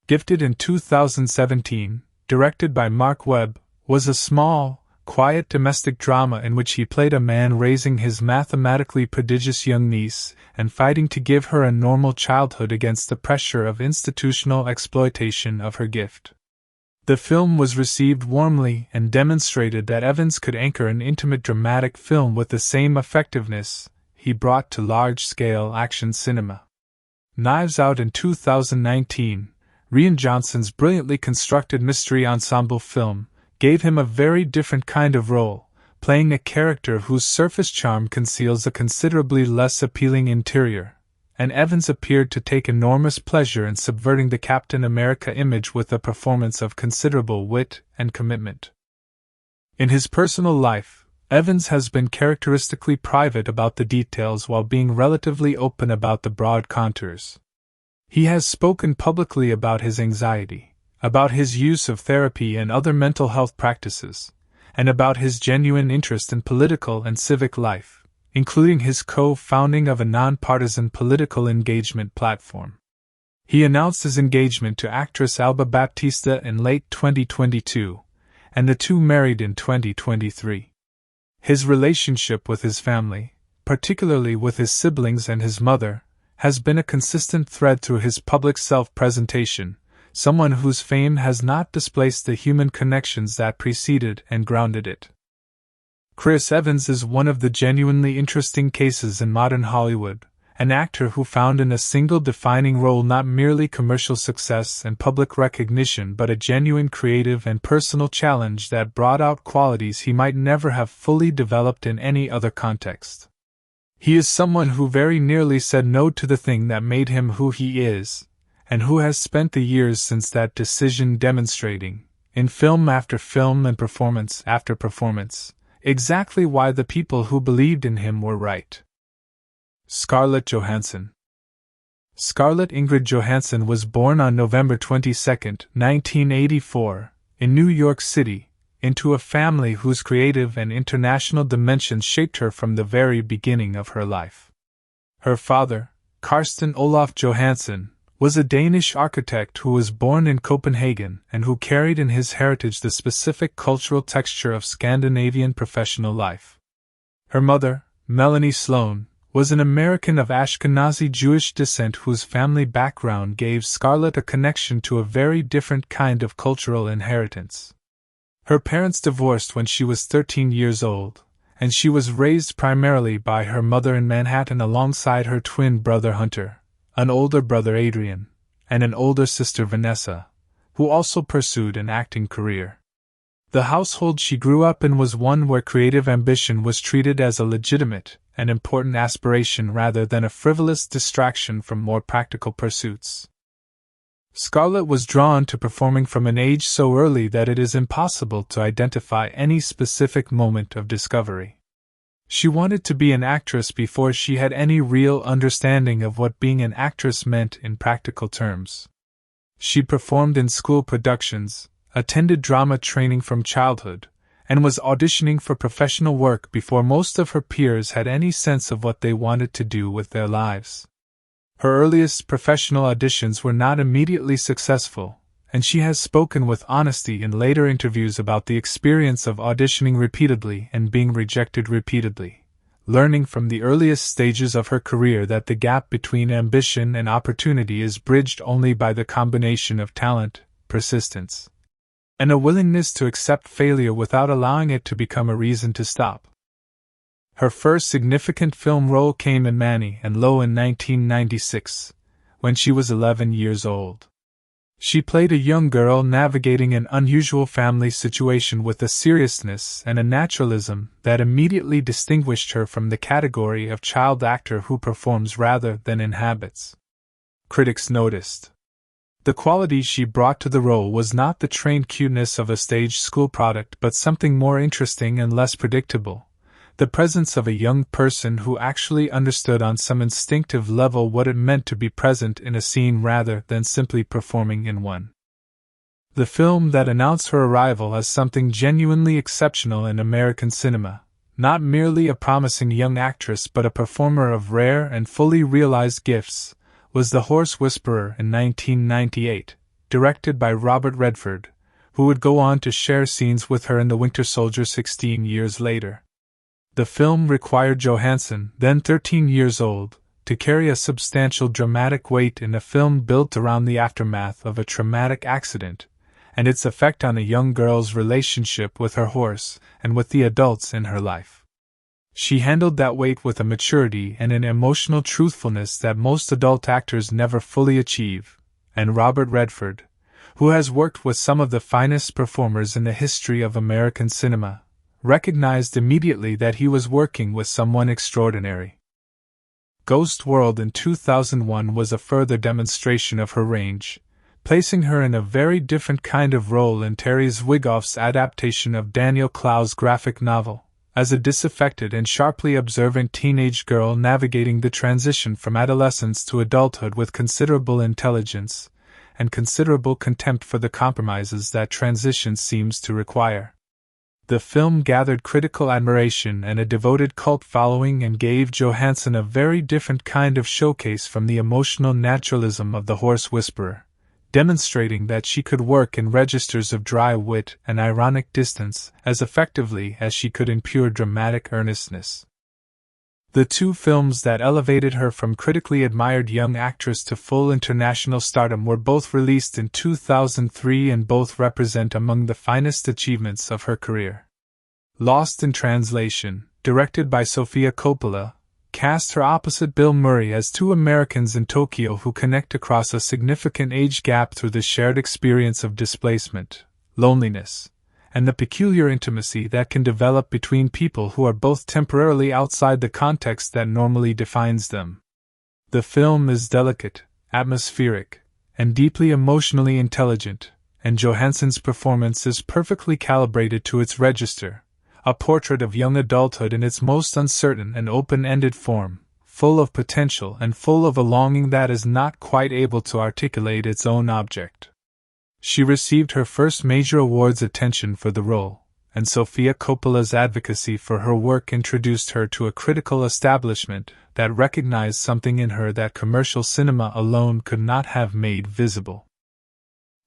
Gifted in 2017, directed by Mark Webb, was a small, quiet domestic drama in which he played a man raising his mathematically prodigious young niece and fighting to give her a normal childhood against the pressure of institutional exploitation of her gift. The film was received warmly and demonstrated that Evans could anchor an intimate dramatic film with the same effectiveness he brought to large-scale action cinema. Knives Out in 2019, Rian Johnson's brilliantly constructed mystery ensemble film, gave him a very different kind of role, playing a character whose surface charm conceals a considerably less appealing interior, and Evans appeared to take enormous pleasure in subverting the Captain America image with a performance of considerable wit and commitment. In his personal life, Evans has been characteristically private about the details while being relatively open about the broad contours. He has spoken publicly about his anxiety, about his use of therapy and other mental health practices, and about his genuine interest in political and civic life, including his co-founding of a nonpartisan political engagement platform. He announced his engagement to actress Alba Baptista in late 2022, and the two married in 2023. His relationship with his family, particularly with his siblings and his mother, has been a consistent thread through his public self-presentation, someone whose fame has not displaced the human connections that preceded and grounded it. Chris Evans is one of the genuinely interesting cases in modern Hollywood, an actor who found in a single defining role not merely commercial success and public recognition but a genuine creative and personal challenge that brought out qualities he might never have fully developed in any other context. He is someone who very nearly said no to the thing that made him who he is, and who has spent the years since that decision demonstrating, in film after film and performance after performance, exactly why the people who believed in him were right. Scarlett Johansson. Scarlett Ingrid Johansson was born on November 22, 1984, in New York City, into a family whose creative and international dimensions shaped her from the very beginning of her life. Her father, Karsten Olaf Johansson, was a Danish architect who was born in Copenhagen and who carried in his heritage the specific cultural texture of Scandinavian professional life. Her mother, Melanie Sloan, was an American of Ashkenazi Jewish descent whose family background gave Scarlett a connection to a very different kind of cultural inheritance. Her parents divorced when she was 13 years old, and she was raised primarily by her mother in Manhattan alongside her twin brother Hunter, an older brother Adrian, and an older sister Vanessa, who also pursued an acting career. The household she grew up in was one where creative ambition was treated as a legitimate and important aspiration rather than a frivolous distraction from more practical pursuits. Scarlett was drawn to performing from an age so early that it is impossible to identify any specific moment of discovery. She wanted to be an actress before she had any real understanding of what being an actress meant in practical terms. She performed in school productions, attended drama training from childhood, and was auditioning for professional work before most of her peers had any sense of what they wanted to do with their lives. Her earliest professional auditions were not immediately successful, and she has spoken with honesty in later interviews about the experience of auditioning repeatedly and being rejected repeatedly, learning from the earliest stages of her career that the gap between ambition and opportunity is bridged only by the combination of talent, persistence, and a willingness to accept failure without allowing it to become a reason to stop. Her first significant film role came in Manny and Lo in 1996, when she was 11 years old. She played a young girl navigating an unusual family situation with a seriousness and a naturalism that immediately distinguished her from the category of child actor who performs rather than inhabits. Critics noticed the quality she brought to the role was not the trained cuteness of a stage school product but something more interesting and less predictable, the presence of a young person who actually understood on some instinctive level what it meant to be present in a scene rather than simply performing in one. The film that announced her arrival as something genuinely exceptional in American cinema, not merely a promising young actress but a performer of rare and fully realized gifts, was The Horse Whisperer in 1998, directed by Robert Redford, who would go on to share scenes with her in The Winter Soldier 16 years later. The film required Johansson, then 13 years old, to carry a substantial dramatic weight in a film built around the aftermath of a traumatic accident, and its effect on a young girl's relationship with her horse and with the adults in her life. She handled that weight with a maturity and an emotional truthfulness that most adult actors never fully achieve, and Robert Redford, who has worked with some of the finest performers in the history of American cinema, recognized immediately that he was working with someone extraordinary. Ghost World in 2001 was a further demonstration of her range, placing her in a very different kind of role in Terry Zwigoff's adaptation of Daniel Clow's graphic novel, as a disaffected and sharply observant teenage girl navigating the transition from adolescence to adulthood with considerable intelligence and considerable contempt for the compromises that transition seems to require. The film gathered critical admiration and a devoted cult following and gave Johansson a very different kind of showcase from the emotional naturalism of The Horse Whisperer, demonstrating that she could work in registers of dry wit and ironic distance as effectively as she could in pure dramatic earnestness. The two films that elevated her from critically admired young actress to full international stardom were both released in 2003 and both represent among the finest achievements of her career. Lost in Translation, directed by Sofia Coppola, cast her opposite Bill Murray as two Americans in Tokyo who connect across a significant age gap through the shared experience of displacement, loneliness, and the peculiar intimacy that can develop between people who are both temporarily outside the context that normally defines them. The film is delicate, atmospheric, and deeply emotionally intelligent, and Johansson's performance is perfectly calibrated to its register, a portrait of young adulthood in its most uncertain and open-ended form, full of potential and full of a longing that is not quite able to articulate its own object. She received her first major awards attention for the role, and Sofia Coppola's advocacy for her work introduced her to a critical establishment that recognized something in her that commercial cinema alone could not have made visible.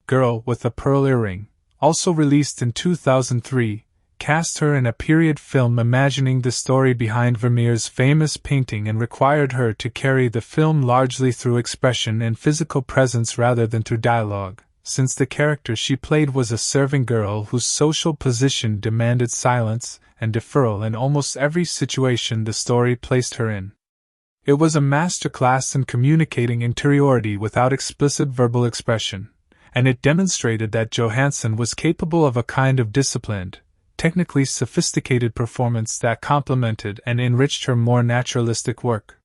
Girl with a Pearl Earring, also released in 2003, cast her in a period film imagining the story behind Vermeer's famous painting and required her to carry the film largely through expression and physical presence rather than through dialogue, since the character she played was a serving girl whose social position demanded silence and deferral in almost every situation the story placed her in. It was a masterclass in communicating interiority without explicit verbal expression, and it demonstrated that Johansson was capable of a kind of disciplined, technically sophisticated performance that complemented and enriched her more naturalistic work.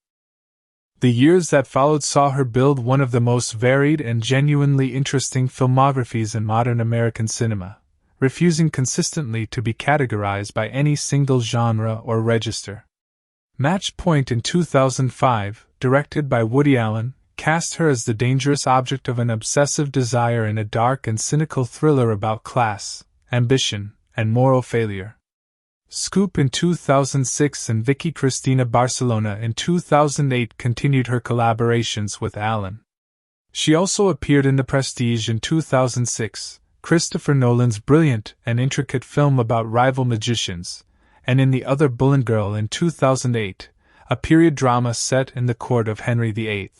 The years that followed saw her build one of the most varied and genuinely interesting filmographies in modern American cinema, refusing consistently to be categorized by any single genre or register. Match Point in 2005, directed by Woody Allen, cast her as the dangerous object of an obsessive desire in a dark and cynical thriller about class, ambition, and moral failure. Scoop in 2006 and Vicky Cristina Barcelona in 2008 continued her collaborations with Allen. She also appeared in The Prestige in 2006, Christopher Nolan's brilliant and intricate film about rival magicians, and in The Other Bullet Girl in 2008, a period drama set in the court of Henry VIII.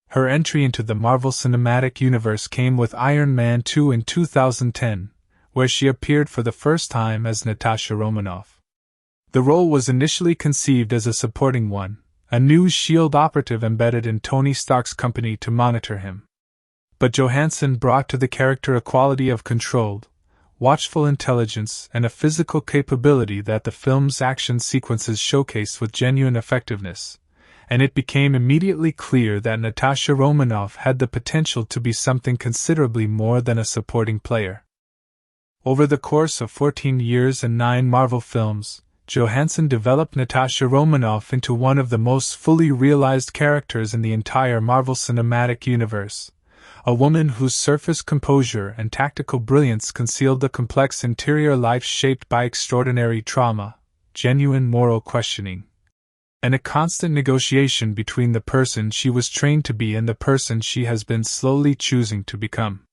Her entry into the Marvel Cinematic Universe came with Iron Man 2 in 2010, where she appeared for the first time as Natasha Romanoff. The role was initially conceived as a supporting one, a new S.H.I.E.L.D. operative embedded in Tony Stark's company to monitor him. But Johansson brought to the character a quality of controlled, watchful intelligence and a physical capability that the film's action sequences showcased with genuine effectiveness, and it became immediately clear that Natasha Romanoff had the potential to be something considerably more than a supporting player. Over the course of 14 years and 9 Marvel films, Johansson developed Natasha Romanoff into one of the most fully realized characters in the entire Marvel Cinematic Universe, a woman whose surface composure and tactical brilliance concealed the complex interior life shaped by extraordinary trauma, genuine moral questioning, and a constant negotiation between the person she was trained to be and the person she has been slowly choosing to become.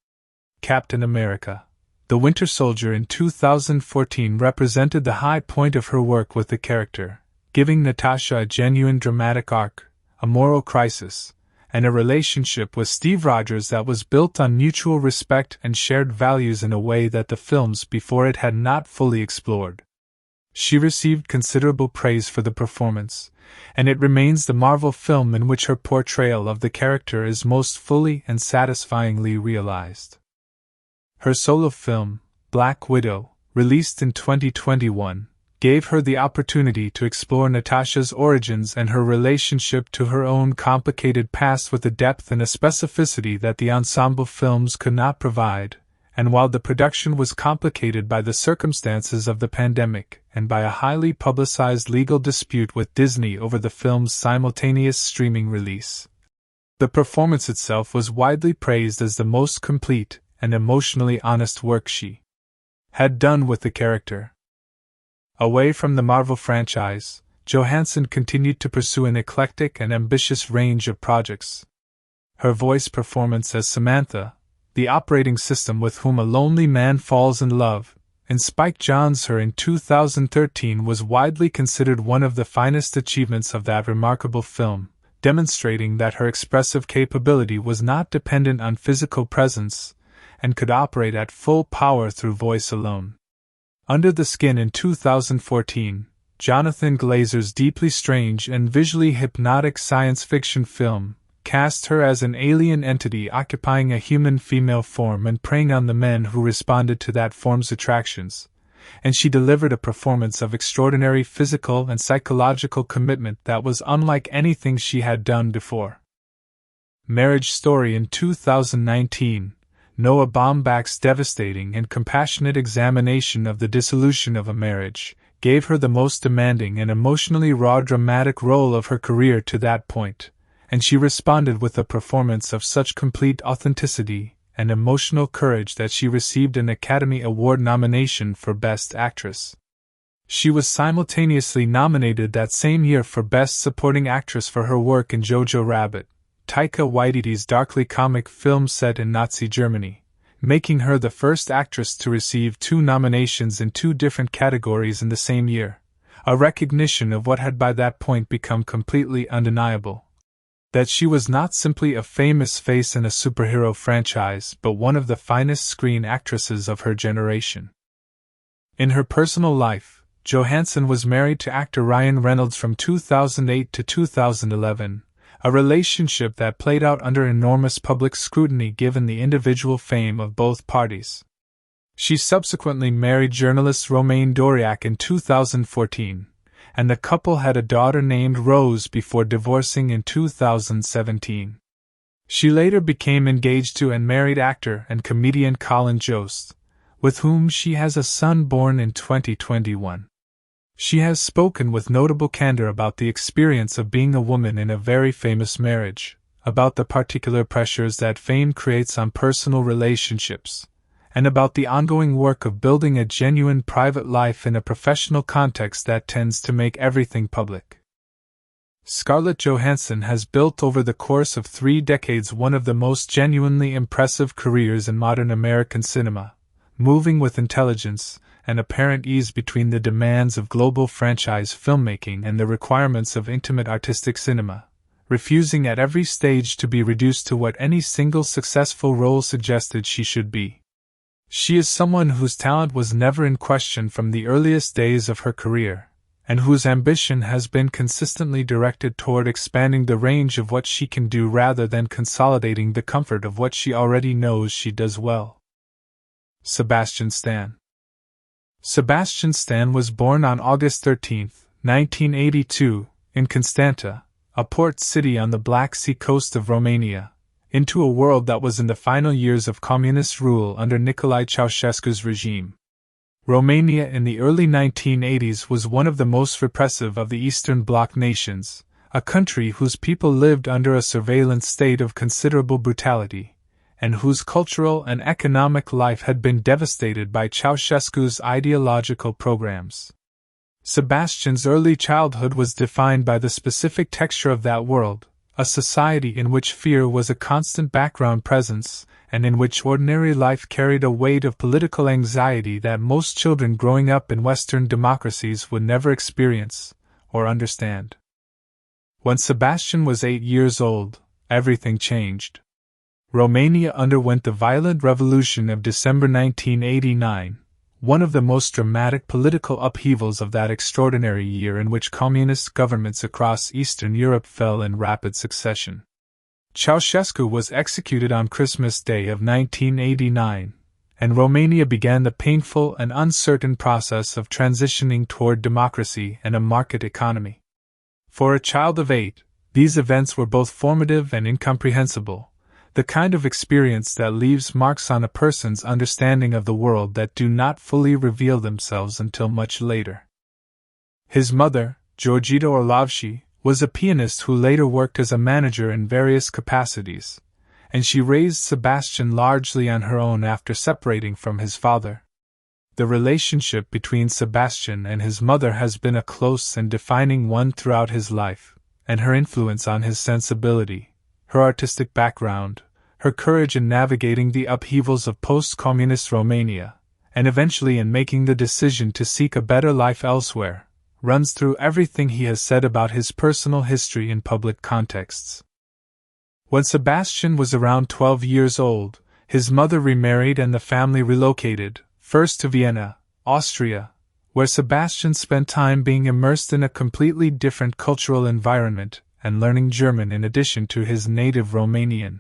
Captain America, the Winter Soldier in 2014 represented the high point of her work with the character, giving Natasha a genuine dramatic arc, a moral crisis, and a relationship with Steve Rogers that was built on mutual respect and shared values in a way that the films before it had not fully explored. She received considerable praise for the performance, and it remains the Marvel film in which her portrayal of the character is most fully and satisfyingly realized. Her solo film, Black Widow, released in 2021, gave her the opportunity to explore Natasha's origins and her relationship to her own complicated past with a depth and a specificity that the ensemble films could not provide, and while the production was complicated by the circumstances of the pandemic and by a highly publicized legal dispute with Disney over the film's simultaneous streaming release, the performance itself was widely praised as the most complete and emotionally honest work she had done with the character. Away from the Marvel franchise, Johansson continued to pursue an eclectic and ambitious range of projects. Her voice performance as Samantha, the operating system with whom a lonely man falls in love, in Spike Jonze's Her in 2013 was widely considered one of the finest achievements of that remarkable film, demonstrating that her expressive capability was not dependent on physical presence, and could operate at full power through voice alone. Under the Skin in 2014, Jonathan Glazer's deeply strange and visually hypnotic science fiction film cast her as an alien entity occupying a human female form and preying on the men who responded to that form's attractions, and she delivered a performance of extraordinary physical and psychological commitment that was unlike anything she had done before. Marriage Story in 2019, Noah Baumbach's devastating and compassionate examination of the dissolution of a marriage, gave her the most demanding and emotionally raw dramatic role of her career to that point, and she responded with a performance of such complete authenticity and emotional courage that she received an Academy Award nomination for Best Actress. She was simultaneously nominated that same year for Best Supporting Actress for her work in Jojo Rabbit, Taika Waititi's darkly comic film set in Nazi Germany, making her the first actress to receive 2 nominations in 2 different categories in the same year, a recognition of what had by that point become completely undeniable: that she was not simply a famous face in a superhero franchise but one of the finest screen actresses of her generation. In her personal life, Johansson was married to actor Ryan Reynolds from 2008 to 2011, a relationship that played out under enormous public scrutiny given the individual fame of both parties. She subsequently married journalist Romain Doriac in 2014, and the couple had a daughter named Rose before divorcing in 2017. She later became engaged to and married actor and comedian Colin Jost, with whom she has a son born in 2021. She has spoken with notable candor about the experience of being a woman in a very famous marriage, about the particular pressures that fame creates on personal relationships, and about the ongoing work of building a genuine private life in a professional context that tends to make everything public. Scarlett Johansson has built over the course of 3 decades one of the most genuinely impressive careers in modern American cinema, moving with intelligence and apparent ease between the demands of global franchise filmmaking and the requirements of intimate artistic cinema, refusing at every stage to be reduced to what any single successful role suggested she should be. She is someone whose talent was never in question from the earliest days of her career, and whose ambition has been consistently directed toward expanding the range of what she can do rather than consolidating the comfort of what she already knows she does well. Sebastian Stan. Sebastian Stan was born on August 13, 1982, in Constanta, a port city on the Black Sea coast of Romania, into a world that was in the final years of communist rule under Nicolae Ceausescu's regime. Romania in the early 1980s was one of the most repressive of the Eastern Bloc nations, a country whose people lived under a surveillance state of considerable brutality, and whose cultural and economic life had been devastated by Ceausescu's ideological programs. Sebastian's early childhood was defined by the specific texture of that world, a society in which fear was a constant background presence, and in which ordinary life carried a weight of political anxiety that most children growing up in Western democracies would never experience or understand. When Sebastian was 8 years old, everything changed. Romania underwent the violent revolution of December 1989, one of the most dramatic political upheavals of that extraordinary year in which communist governments across Eastern Europe fell in rapid succession. Ceausescu was executed on Christmas Day of 1989, and Romania began the painful and uncertain process of transitioning toward democracy and a market economy. For a child of 8, these events were both formative and incomprehensible, the kind of experience that leaves marks on a person's understanding of the world that do not fully reveal themselves until much later. His mother, Georgita Orlovshi, was a pianist who later worked as a manager in various capacities, and she raised Sebastian largely on her own after separating from his father. The relationship between Sebastian and his mother has been a close and defining one throughout his life, and her influence on his sensibility, her artistic background, her courage in navigating the upheavals of post-communist Romania, and eventually in making the decision to seek a better life elsewhere, runs through everything he has said about his personal history in public contexts. When Sebastian was around 12 years old, his mother remarried and the family relocated, first to Vienna, Austria, where Sebastian spent time being immersed in a completely different cultural environment and learning German in addition to his native Romanian,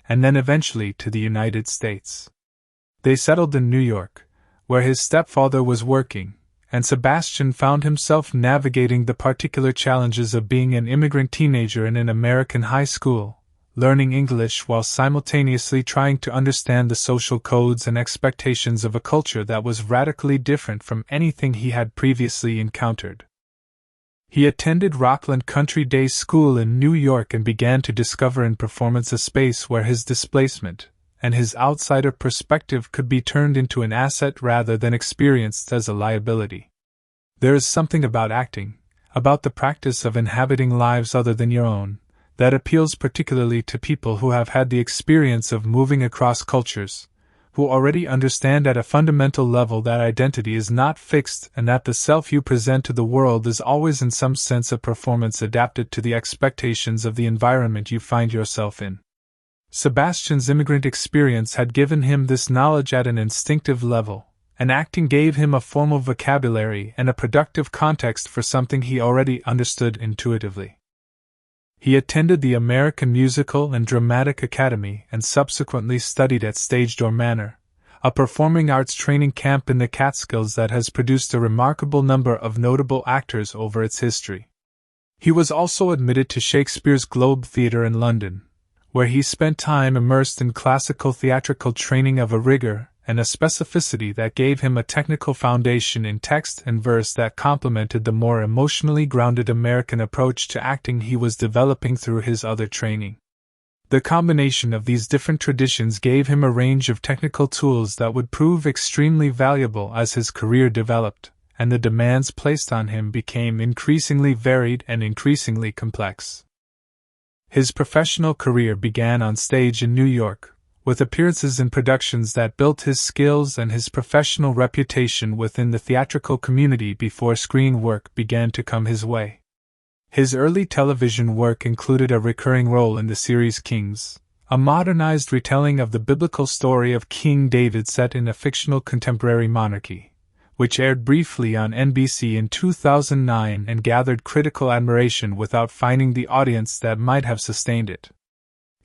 and then eventually to the United States. They settled in New York, where his stepfather was working, and Sebastian found himself navigating the particular challenges of being an immigrant teenager in an American high school, learning English while simultaneously trying to understand the social codes and expectations of a culture that was radically different from anything he had previously encountered. He attended Rockland Country Day School in New York and began to discover in performance a space where his displacement and his outsider perspective could be turned into an asset rather than experienced as a liability. There is something about acting, about the practice of inhabiting lives other than your own, that appeals particularly to people who have had the experience of moving across cultures, who already understand at a fundamental level that identity is not fixed and that the self you present to the world is always in some sense a performance adapted to the expectations of the environment you find yourself in. Sebastian's immigrant experience had given him this knowledge at an instinctive level, and acting gave him a formal vocabulary and a productive context for something he already understood intuitively. He attended the American Musical and Dramatic Academy and subsequently studied at Stage Door Manor, a performing arts training camp in the Catskills that has produced a remarkable number of notable actors over its history. He was also admitted to Shakespeare's Globe Theatre in London, where he spent time immersed in classical theatrical training of a rigor and a specificity that gave him a technical foundation in text and verse that complemented the more emotionally grounded American approach to acting he was developing through his other training. The combination of these different traditions gave him a range of technical tools that would prove extremely valuable as his career developed, and the demands placed on him became increasingly varied and increasingly complex. His professional career began on stage in New York, with appearances in productions that built his skills and his professional reputation within the theatrical community before screen work began to come his way. His early television work included a recurring role in the series Kings, a modernized retelling of the biblical story of King David set in a fictional contemporary monarchy, which aired briefly on NBC in 2009 and gathered critical admiration without finding the audience that might have sustained it.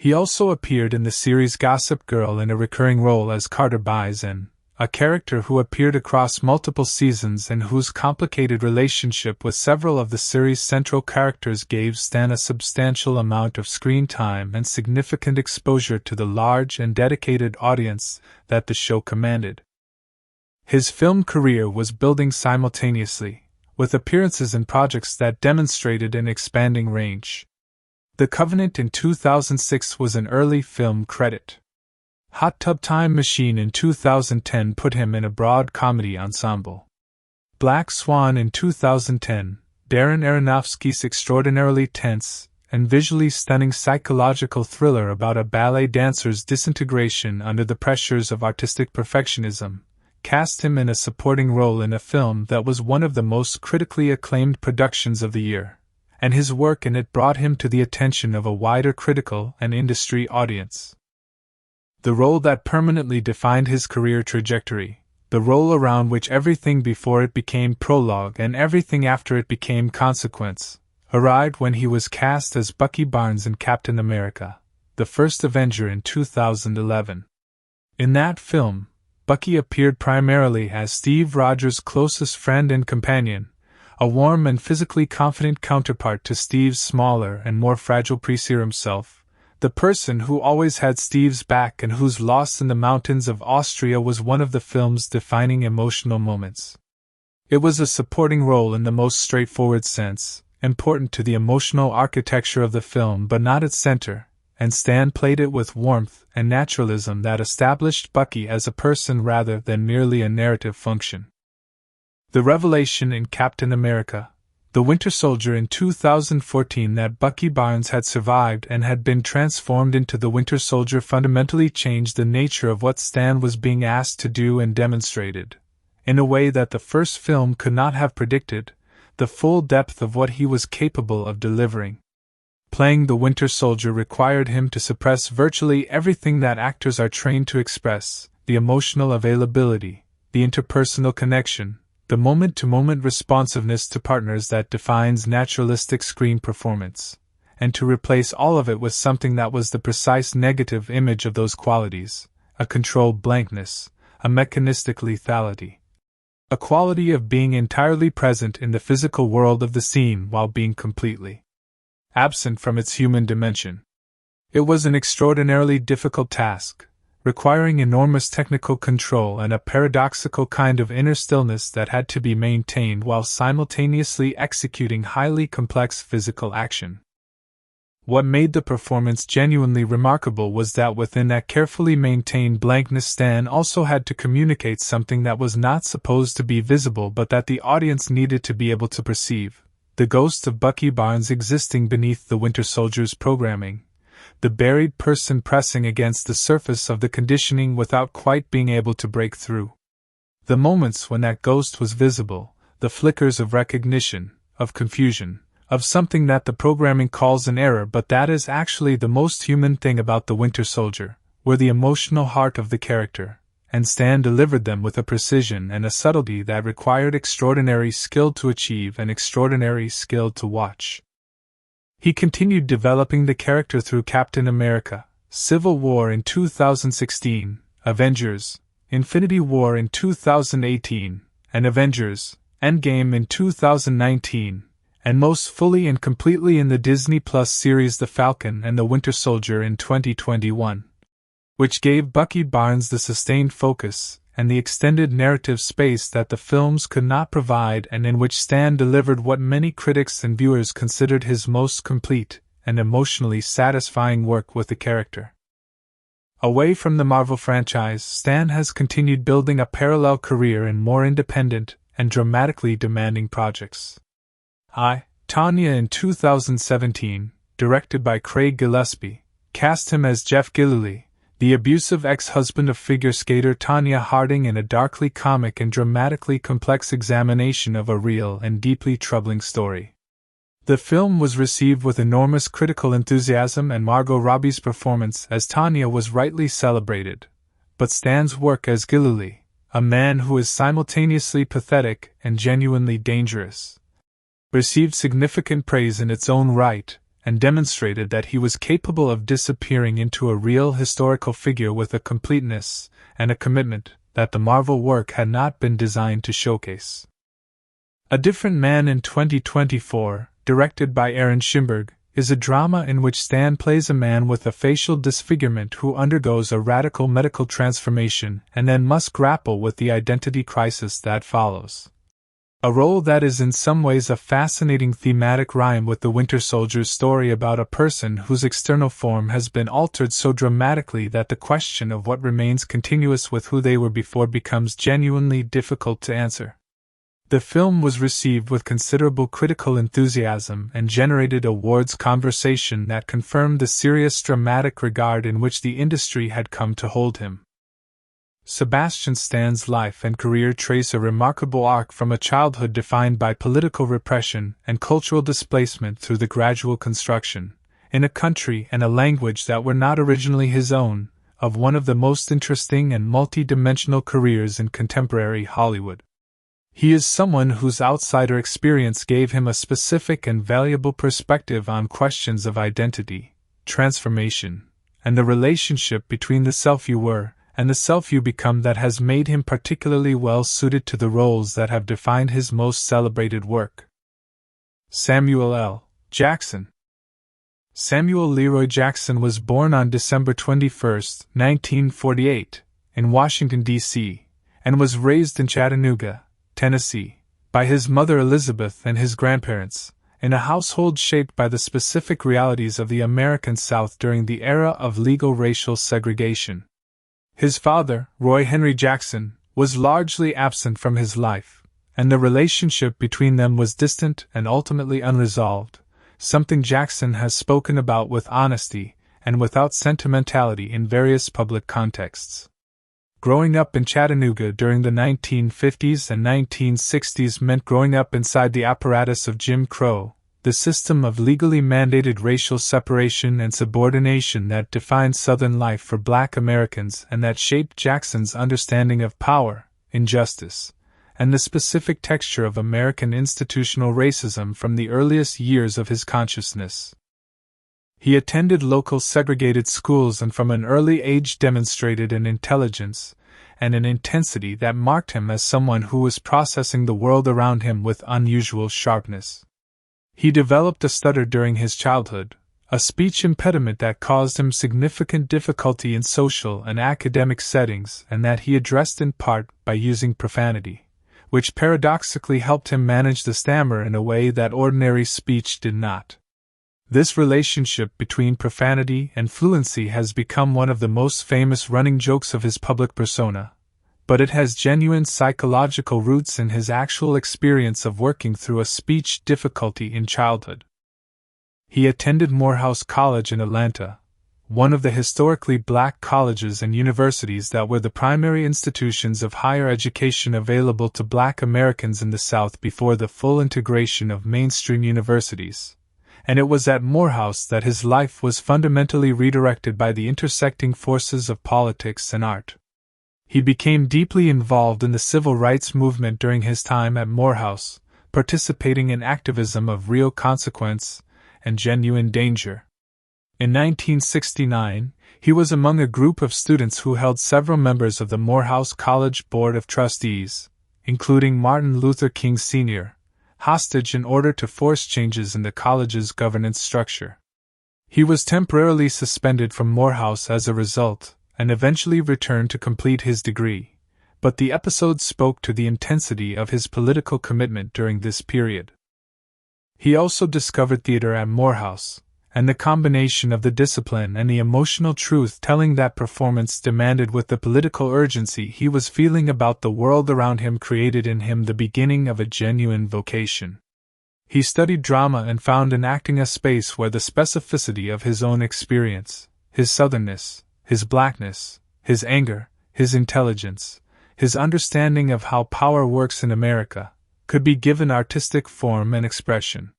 He also appeared in the series Gossip Girl in a recurring role as Carter Bison, a character who appeared across multiple seasons and whose complicated relationship with several of the series' central characters gave Stan a substantial amount of screen time and significant exposure to the large and dedicated audience that the show commanded. His film career was building simultaneously, with appearances in projects that demonstrated an expanding range. The Covenant in 2006 was an early film credit. Hot Tub Time Machine in 2010 put him in a broad comedy ensemble. Black Swan in 2010, Darren Aronofsky's extraordinarily tense and visually stunning psychological thriller about a ballet dancer's disintegration under the pressures of artistic perfectionism, cast him in a supporting role in a film that was one of the most critically acclaimed productions of the year, and his work in it brought him to the attention of a wider critical and industry audience. The role that permanently defined his career trajectory, the role around which everything before it became prologue and everything after it became consequence, arrived when he was cast as Bucky Barnes in Captain America, the First Avenger in 2011. In that film, Bucky appeared primarily as Steve Rogers' closest friend and companion, a warm and physically confident counterpart to Steve's smaller and more fragile pre-serum self, the person who always had Steve's back and whose loss in the mountains of Austria was one of the film's defining emotional moments. It was a supporting role in the most straightforward sense, important to the emotional architecture of the film but not its center, and Stan played it with warmth and naturalism that established Bucky as a person rather than merely a narrative function. The revelation in Captain America, the Winter Soldier in 2014 that Bucky Barnes had survived and had been transformed into the Winter Soldier fundamentally changed the nature of what Stan was being asked to do and demonstrated, in a way that the first film could not have predicted, the full depth of what he was capable of delivering. Playing the Winter Soldier required him to suppress virtually everything that actors are trained to express, the emotional availability, the the interpersonal connection, the moment-to-moment responsiveness to partners that defines naturalistic screen performance, and to replace all of it with something that was the precise negative image of those qualities, a controlled blankness, a mechanistic lethality. A quality of being entirely present in the physical world of the scene while being completely absent from its human dimension. It was an extraordinarily difficult task, requiring enormous technical control and a paradoxical kind of inner stillness that had to be maintained while simultaneously executing highly complex physical action. What made the performance genuinely remarkable was that within that carefully maintained blankness, Stan also had to communicate something that was not supposed to be visible but that the audience needed to be able to perceive: the ghost of Bucky Barnes existing beneath the Winter Soldier's programming, the buried person pressing against the surface of the conditioning without quite being able to break through. The moments when that ghost was visible, the flickers of recognition, of confusion, of something that the programming calls an error but that is actually the most human thing about the Winter Soldier, were the emotional heart of the character, and Stan delivered them with a precision and a subtlety that required extraordinary skill to achieve and extraordinary skill to watch. He continued developing the character through Captain America, Civil War in 2016, Avengers, Infinity War in 2018, and Avengers, Endgame in 2019, and most fully and completely in the Disney Plus series The Falcon and the Winter Soldier in 2021, which gave Bucky Barnes the sustained focus and the extended narrative space that the films could not provide, and in which Stan delivered what many critics and viewers considered his most complete and emotionally satisfying work with the character. Away from the Marvel franchise, Stan has continued building a parallel career in more independent and dramatically demanding projects. I, Tonya in 2017, directed by Craig Gillespie, cast him as Jeff Gillooly, the abusive ex-husband of figure skater Tonya Harding, in a darkly comic and dramatically complex examination of a real and deeply troubling story. The film was received with enormous critical enthusiasm and Margot Robbie's performance as Tonya was rightly celebrated, but Stan's work as Gillooly, a man who is simultaneously pathetic and genuinely dangerous, received significant praise in its own right, and demonstrated that he was capable of disappearing into a real historical figure with a completeness and a commitment that the Marvel work had not been designed to showcase. A Different Man in 2024, directed by Aaron Schimberg, is a drama in which Stan plays a man with a facial disfigurement who undergoes a radical medical transformation and then must grapple with the identity crisis that follows. A role that is in some ways a fascinating thematic rhyme with the Winter Soldier's story about a person whose external form has been altered so dramatically that the question of what remains continuous with who they were before becomes genuinely difficult to answer. The film was received with considerable critical enthusiasm and generated awards conversation that confirmed the serious dramatic regard in which the industry had come to hold him. Sebastian Stan's life and career trace a remarkable arc from a childhood defined by political repression and cultural displacement through the gradual construction, in a country and a language that were not originally his own, of one of the most interesting and multi-dimensional careers in contemporary Hollywood. He is someone whose outsider experience gave him a specific and valuable perspective on questions of identity, transformation, and the relationship between the self you were and the self you become that has made him particularly well suited to the roles that have defined his most celebrated work. Samuel L. Jackson. Samuel Leroy Jackson was born on December 21, 1948, in Washington, D.C., and was raised in Chattanooga, Tennessee, by his mother Elizabeth and his grandparents, in a household shaped by the specific realities of the American South during the era of legal racial segregation. His father, Roy Henry Jackson, was largely absent from his life, and the relationship between them was distant and ultimately unresolved, something Jackson has spoken about with honesty and without sentimentality in various public contexts. Growing up in Chattanooga during the 1950s and 1960s meant growing up inside the apparatus of Jim Crow, the system of legally mandated racial separation and subordination that defined Southern life for Black Americans and that shaped Jackson's understanding of power, injustice, and the specific texture of American institutional racism from the earliest years of his consciousness. He attended local segregated schools and from an early age demonstrated an intelligence and an intensity that marked him as someone who was processing the world around him with unusual sharpness. He developed a stutter during his childhood, a speech impediment that caused him significant difficulty in social and academic settings and that he addressed in part by using profanity, which paradoxically helped him manage the stammer in a way that ordinary speech did not. This relationship between profanity and fluency has become one of the most famous running jokes of his public persona, but it has genuine psychological roots in his actual experience of working through a speech difficulty in childhood. He attended Morehouse College in Atlanta, one of the historically black colleges and universities that were the primary institutions of higher education available to black Americans in the South before the full integration of mainstream universities. And it was at Morehouse that his life was fundamentally redirected by the intersecting forces of politics and art. He became deeply involved in the civil rights movement during his time at Morehouse, participating in activism of real consequence and genuine danger. In 1969, he was among a group of students who held several members of the Morehouse College Board of Trustees, including Martin Luther King Sr., hostage in order to force changes in the college's governance structure. He was temporarily suspended from Morehouse as a result, and eventually returned to complete his degree, but the episode spoke to the intensity of his political commitment during this period. He also discovered theater at Morehouse, and the combination of the discipline and the emotional truth-telling that performance demanded with the political urgency he was feeling about the world around him created in him the beginning of a genuine vocation. He studied drama and found in acting a space where the specificity of his own experience, his southernness, his blackness, his anger, his intelligence, his understanding of how power works in America, could be given artistic form and expression.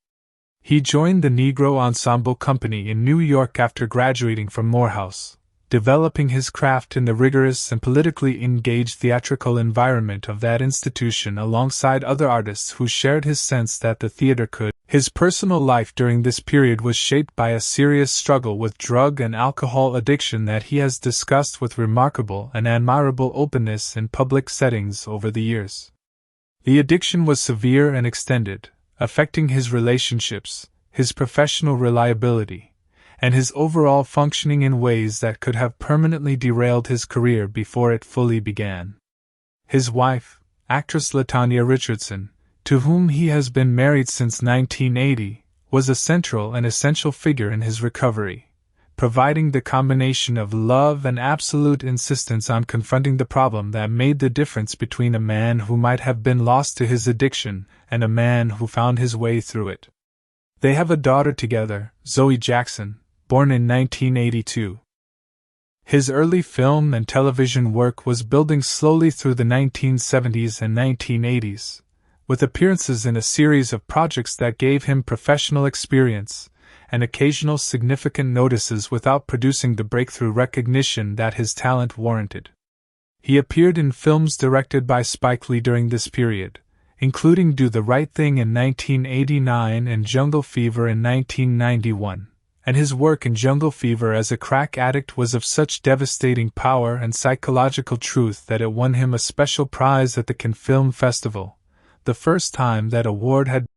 He joined the Negro Ensemble Company in New York after graduating from Morehouse, developing his craft in the rigorous and politically engaged theatrical environment of that institution alongside other artists who shared his sense that the theater could. His personal life during this period was shaped by a serious struggle with drug and alcohol addiction that he has discussed with remarkable and admirable openness in public settings over the years. The addiction was severe and extended, affecting his relationships, his professional reliability, and his overall functioning in ways that could have permanently derailed his career before it fully began. His wife, actress LaTanya Richardson, to whom he has been married since 1980, was a central and essential figure in his recovery, providing the combination of love and absolute insistence on confronting the problem that made the difference between a man who might have been lost to his addiction and a man who found his way through it. They have a daughter together, Zoe Jackson, born in 1982. His early film and television work was building slowly through the 1970s and 1980s, with appearances in a series of projects that gave him professional experience and occasional significant notices without producing the breakthrough recognition that his talent warranted. He appeared in films directed by Spike Lee during this period, including Do the Right Thing in 1989 and Jungle Fever in 1991, and his work in Jungle Fever as a crack addict was of such devastating power and psychological truth that it won him a special prize at the Cannes Film Festival, the first time that award had